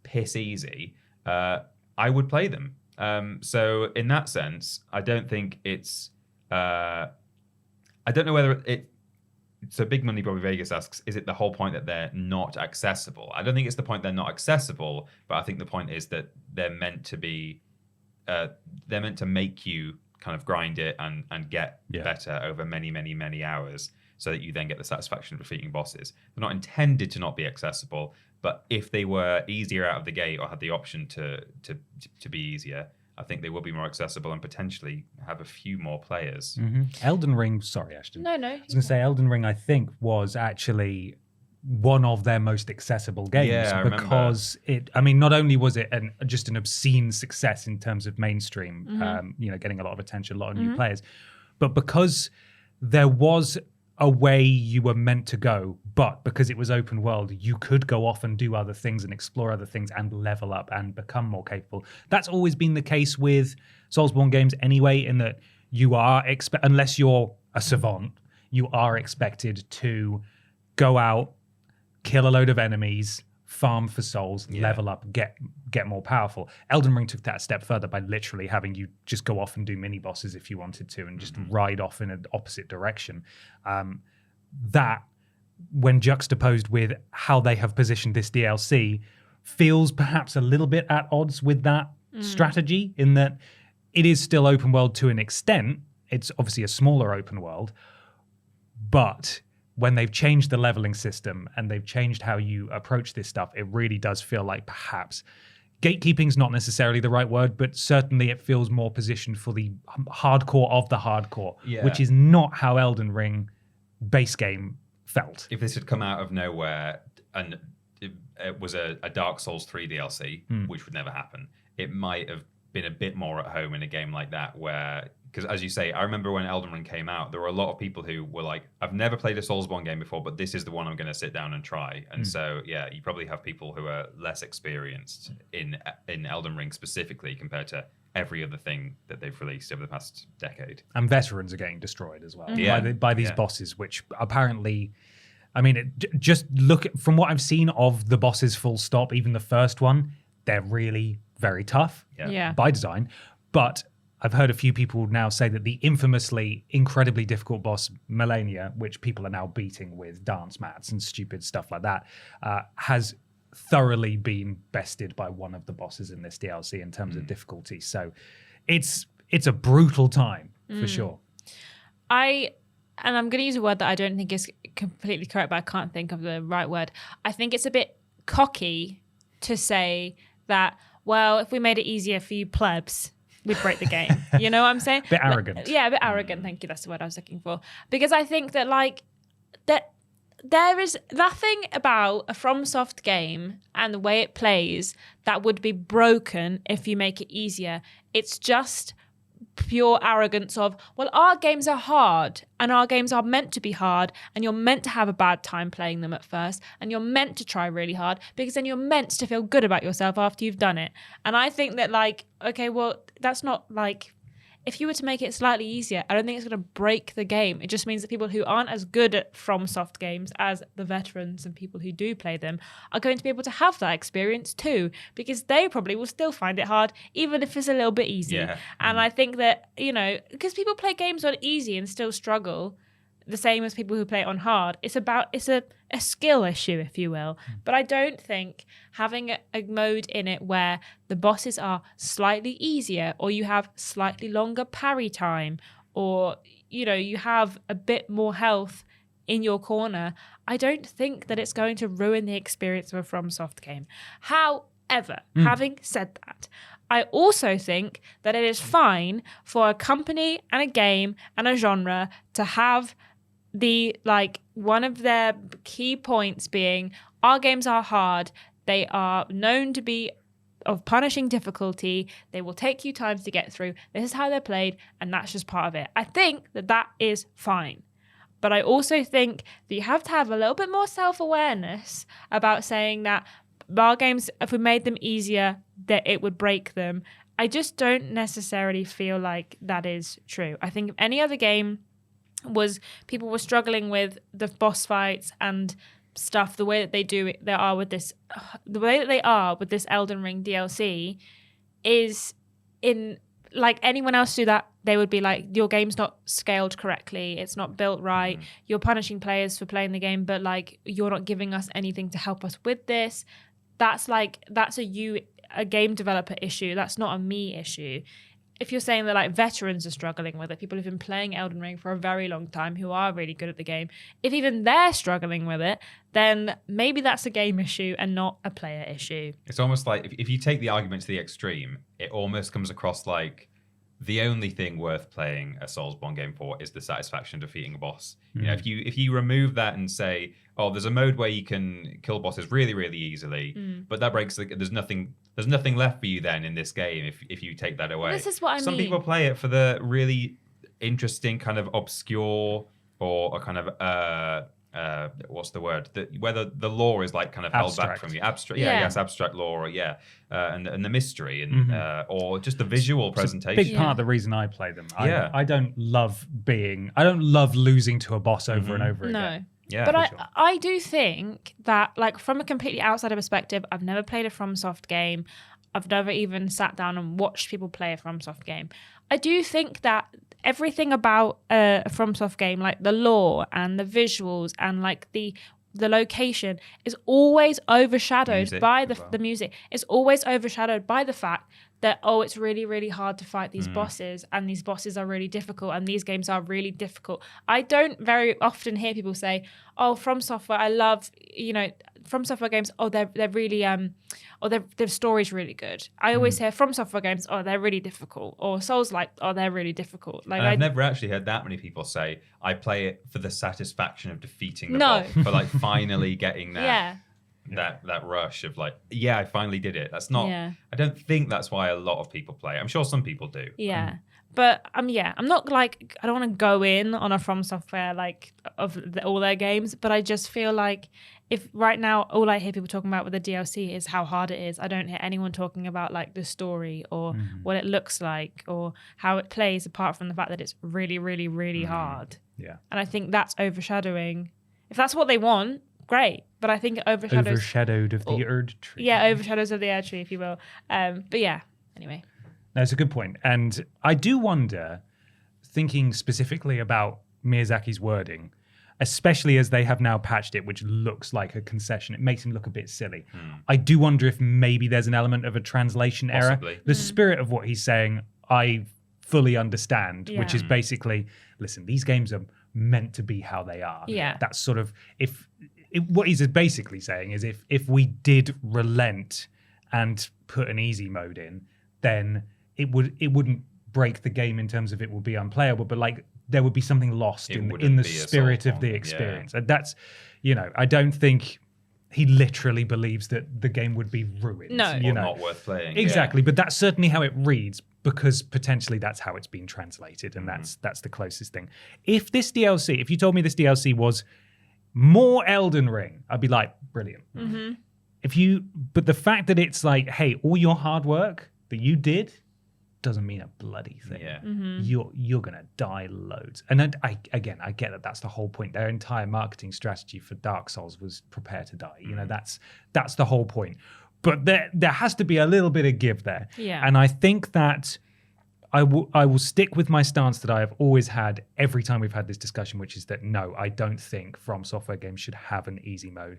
piss easy, I would play them. So in that sense, I don't think it's... I don't know whether it... So Big Money Bobby Vegas asks, is it the whole point that they're not accessible? I don't think it's the point they're not accessible, but I think the point is that they're meant to be... they're meant to make you kind of grind it and get better over many, many, many hours, so that you then get the satisfaction of defeating bosses. They're not intended to not be accessible, but if they were easier out of the gate or had the option to be easier, I think they will be more accessible and potentially have a few more players. Elden Ring, sorry, Ashton. No. I was going to say Elden Ring, I think, was actually one of their most accessible games because not only was it just an obscene success in terms of mainstream, getting a lot of attention, a lot of new players, but because there was a way you were meant to go, but because it was open world, you could go off and do other things and explore other things and level up and become more capable. That's always been the case with Soulsborne games anyway, in that you are, unless you're a savant, you are expected to go out, kill a load of enemies, farm for souls, level up, get more powerful. Elden Ring took that a step further by literally having you just go off and do mini bosses if you wanted to, and just ride off in an opposite direction. That, when juxtaposed with how they have positioned this DLC, feels perhaps a little bit at odds with that strategy, in that it is still open world to an extent. It's obviously a smaller open world, but when they've changed the leveling system and they've changed how you approach this stuff, it really does feel like perhaps gatekeeping's not necessarily the right word, but certainly it feels more positioned for the hardcore of the hardcore, which is not how Elden Ring base game felt. If this had come out of nowhere and it was a Dark Souls 3 DLC, which would never happen, it might have been a bit more at home in a game like that where... Because as you say, I remember when Elden Ring came out, there were a lot of people who were like, I've never played a Soulsborne game before, but this is the one I'm going to sit down and try. And so, yeah, you probably have people who are less experienced in Elden Ring specifically compared to every other thing that they've released over the past decade. And veterans are getting destroyed as well by these bosses, which apparently... I mean, just look at, from what I've seen of the bosses full stop, even the first one, they're really very tough by design. But... I've heard a few people now say that the infamously incredibly difficult boss, Melania, which people are now beating with dance mats and stupid stuff like that, has thoroughly been bested by one of the bosses in this DLC in terms of difficulty. So it's a brutal time for sure. And I'm going to use a word that I don't think is completely correct, but I can't think of the right word. I think it's a bit cocky to say that, well, if we made it easier for you plebs, we'd break the game. You know what I'm saying? Bit arrogant. Yeah, a bit arrogant. Thank you. That's the word I was looking for. Because I think that that there is nothing about a FromSoft game and the way it plays that would be broken if you make it easier. It's just pure arrogance of, well, our games are hard and our games are meant to be hard and you're meant to have a bad time playing them at first and you're meant to try really hard because then you're meant to feel good about yourself after you've done it. And I think that okay, well, that's not if you were to make it slightly easier, I don't think it's going to break the game. It just means that people who aren't as good at FromSoft games as the veterans and people who do play them are going to be able to have that experience too, because they probably will still find it hard, even if it's a little bit easy. Yeah. And I think that, because people play games on easy and still struggle, the same as people who play it on hard. It's a skill issue, if you will. But I don't think having a mode in it where the bosses are slightly easier or you have slightly longer parry time or, you have a bit more health in your corner, I don't think that it's going to ruin the experience of a FromSoft game. However, having said that, I also think that it is fine for a company and a game and a genre to have one of their key points being our games are hard. They are known to be of punishing difficulty. They will take you time to get through. This is how they're played, and that's just part of it. I think that is fine. But I also think that you have to have a little bit more self-awareness about saying that our games, if we made them easier, that it would break them. I just don't necessarily feel like that is true. I think if any other game people were struggling with the boss fights and stuff, the way that they are with this Elden Ring DLC is in anyone else do that, they would be like, your game's not scaled correctly, it's not built right, you're punishing players for playing the game, but you're not giving us anything to help us with this. That's a game developer issue. That's not a me issue. If you're saying that veterans are struggling with it, people who've been playing Elden Ring for a very long time who are really good at the game, if even they're struggling with it, then maybe that's a game issue and not a player issue. It's almost like if you take the argument to the extreme, it almost comes across like the only thing worth playing a Soulsborne game for is the satisfaction of defeating a boss. If you remove that and say, oh, there's a mode where you can kill bosses really, really easily, but that breaks there's nothing left for you then in this game if you take that away. This is what I mean. Some people play it for the really interesting kind of obscure or a kind of what's the word? Where the lore is kind of held back from you. Abstract, abstract lore, and the mystery and or just the visual presentation. Big part of the reason I play them. I don't love losing to a boss over and over again. No. Yeah, but I do think that, from a completely outsider perspective, I've never played a FromSoft game. I've never even sat down and watched people play a FromSoft game. I do think that everything about a FromSoft game, the lore and the visuals and the location, is always overshadowed by the music. It's always overshadowed by the fact that, it's really, really hard to fight these bosses, and these bosses are really difficult, and these games are really difficult. I don't very often hear people say, oh, From Software, I love, From Software games, they're really their story's really good. I always hear From Software games, they're really difficult, or Souls-like, they're really difficult. Like and I've never actually heard that many people say I play it for the satisfaction of defeating the No. boss, for like finally getting that. yeah. That rush of like, yeah, I finally did it. That's not. Yeah. I don't think that's why a lot of people play. I'm sure some people do. Yeah. But I'm not like, I don't want to go in on a From Software like all their games, but I just feel like if right now all I hear people talking about with the DLC is how hard it is, I don't hear anyone talking about like the story or what it looks like or how it plays, apart from the fact that it's really, really, really hard. Yeah. And I think that's overshadowing. If that's what they want, great. But I think it overshadows. Overshadowed of the Erdtree. Yeah, overshadows of the Erdtree, if you will. But yeah, anyway. That's a good point. And I do wonder, thinking specifically about Miyazaki's wording, especially as they have now patched it, which looks like a concession. It makes him look a bit silly. I do wonder if maybe there's an element of a translation Possibly. error. The spirit of what he's saying, I fully understand, which Yeah. is basically, listen, these games are meant to be how they are. Yeah. That's sort of, what he's basically saying is if we did relent and put an easy mode in, then it wouldn't break the game in terms of it will be unplayable, but like there would be something lost in the be a spirit soul of the bomb, experience. And that's, I don't think he literally believes that the game would be ruined. No. Or not worth playing. Exactly, but that's certainly how it reads, because potentially that's how it's been translated, and that's the closest thing. If you told me this DLC was more Elden Ring, I'd be like, brilliant. But the fact that it's like, hey, all your hard work that you did doesn't mean a bloody thing. Yeah. You're gonna die loads. And I get that that's the whole point. Their entire marketing strategy for Dark Souls was prepare to die. That's the whole point. But there has to be a little bit of give there. Yeah. And I think that I will stick with my stance that I have always had every time we've had this discussion, which is that no, I don't think From Software games should have an easy mode.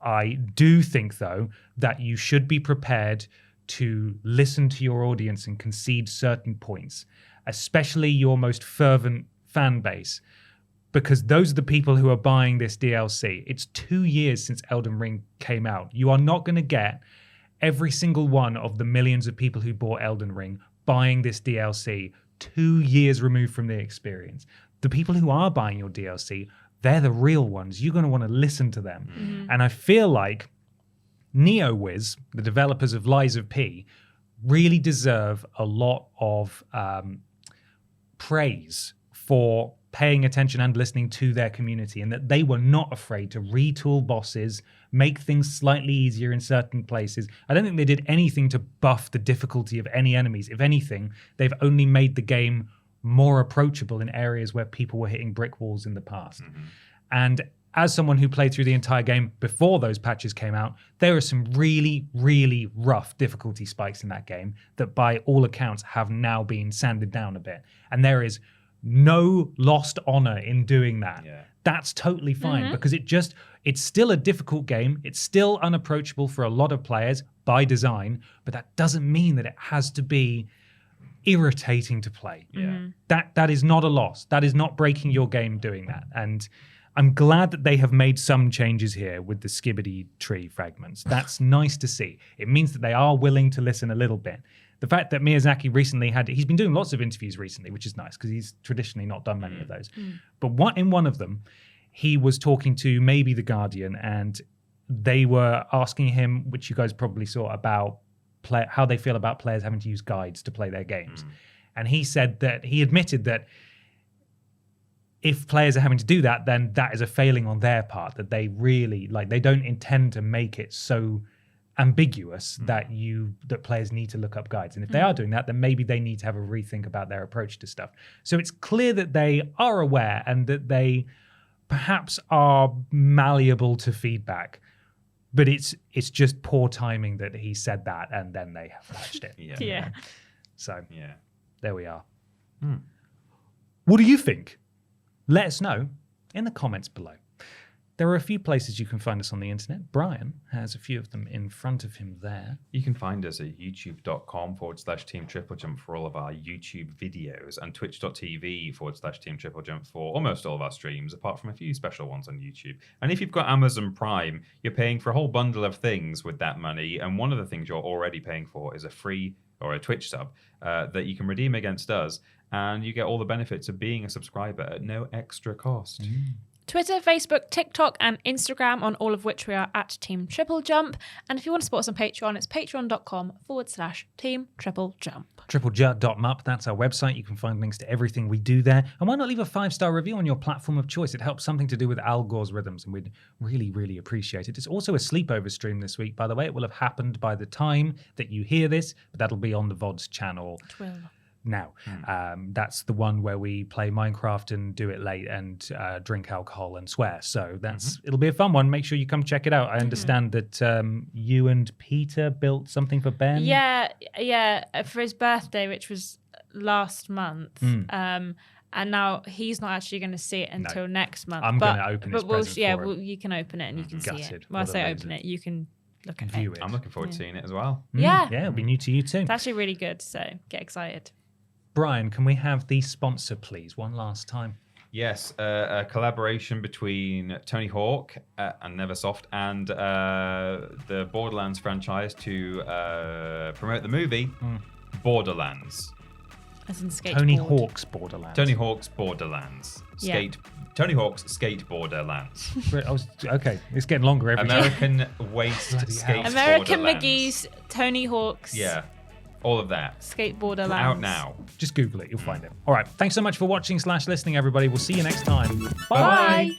I do think, though, that you should be prepared to listen to your audience and concede certain points, especially your most fervent fan base, because those are the people who are buying this DLC. It's 2 years since Elden Ring came out. You are not going to get every single one of the millions of people who bought Elden Ring buying this DLC 2 years removed from the experience. The people who are buying your DLC, they're the real ones. You're going to want to listen to them. And I feel like NeoWiz, the developers of Lies of P, really deserve a lot of praise for paying attention and listening to their community, and that they were not afraid to retool bosses, make things slightly easier in certain places. I don't think they did anything to buff the difficulty of any enemies. If anything, they've only made the game more approachable in areas where people were hitting brick walls in the past. And as someone who played through the entire game before those patches came out, there are some really, really rough difficulty spikes in that game that by all accounts have now been sanded down a bit. And there is no lost honor in doing that. Yeah. That's totally fine because it's still a difficult game. It's still unapproachable for a lot of players by design, but that doesn't mean that it has to be irritating to play. That is not a loss. That is not breaking your game doing that. And I'm glad that they have made some changes here with the Skibbity tree fragments. That's nice to see. It means that they are willing to listen a little bit. The fact that Miyazaki recently he's been doing lots of interviews recently, which is nice because he's traditionally not done many of those. But in one of them, he was talking to maybe The Guardian, and they were asking him, which you guys probably saw, about how they feel about players having to use guides to play their games. And he said that he admitted that if players are having to do that, then that is a failing on their part, that they really, they don't intend to make it so ambiguous that players need to look up guides. And if they are doing that, then maybe they need to have a rethink about their approach to stuff. So it's clear that they are aware and that they perhaps are malleable to feedback. But it's just poor timing that he said that and then they have patched it. Yeah. So Yeah. there we are. What do you think? Let us know in the comments below. There are a few places you can find us on the internet. Brian has a few of them in front of him there. You can find us at youtube.com/Team TripleJump for all of our YouTube videos and twitch.tv/Team TripleJump for almost all of our streams, apart from a few special ones on YouTube. And if you've got Amazon Prime, you're paying for a whole bundle of things with that money. And one of the things you're already paying for is a free or a Twitch sub that you can redeem against us. And you get all the benefits of being a subscriber at no extra cost. Twitter, Facebook, TikTok, and Instagram, on all of which we are at Team TripleJump. And if you want to support us on Patreon, it's patreon.com/Team TripleJump. TripleJump.mup, that's our website. You can find links to everything we do there. And why not leave a 5-star review on your platform of choice? It helps something to do with Al Gore's rhythms, and we'd really, really appreciate it. It's also a sleepover stream this week, by the way. It will have happened by the time that you hear this, but that'll be on the VODs channel. It will. Now, that's the one where we play Minecraft and do it late and drink alcohol and swear. So it'll be a fun one. Make sure you come check it out. I understand that you and Peter built something for Ben. Yeah, for his birthday, which was last month. And now he's not actually going to see it until next month. I'm going to open his present for him. you can open it and you can see it. When I What say amazing. open it, you can look at View it. it. I'm looking forward to seeing it as well. Yeah. Yeah, it'll be new to you too. It's actually really good, so get excited. Brian, can we have the sponsor, please, one last time? Yes, a collaboration between Tony Hawk and Neversoft and the Borderlands franchise to promote the movie Borderlands. As in skateboard. Tony Hawk's Borderlands. Tony Hawk's Borderlands. Yeah. Tony Hawk's Skateboarderlands. Okay, it's getting longer every time. American Waste Skate American Borderlands. McGee's Tony Hawk's Yeah, all of that. Skateboarder Lands. Out now. Just Google it, you'll find it. All right, thanks so much for watching / listening, everybody. We'll see you next time. Bye.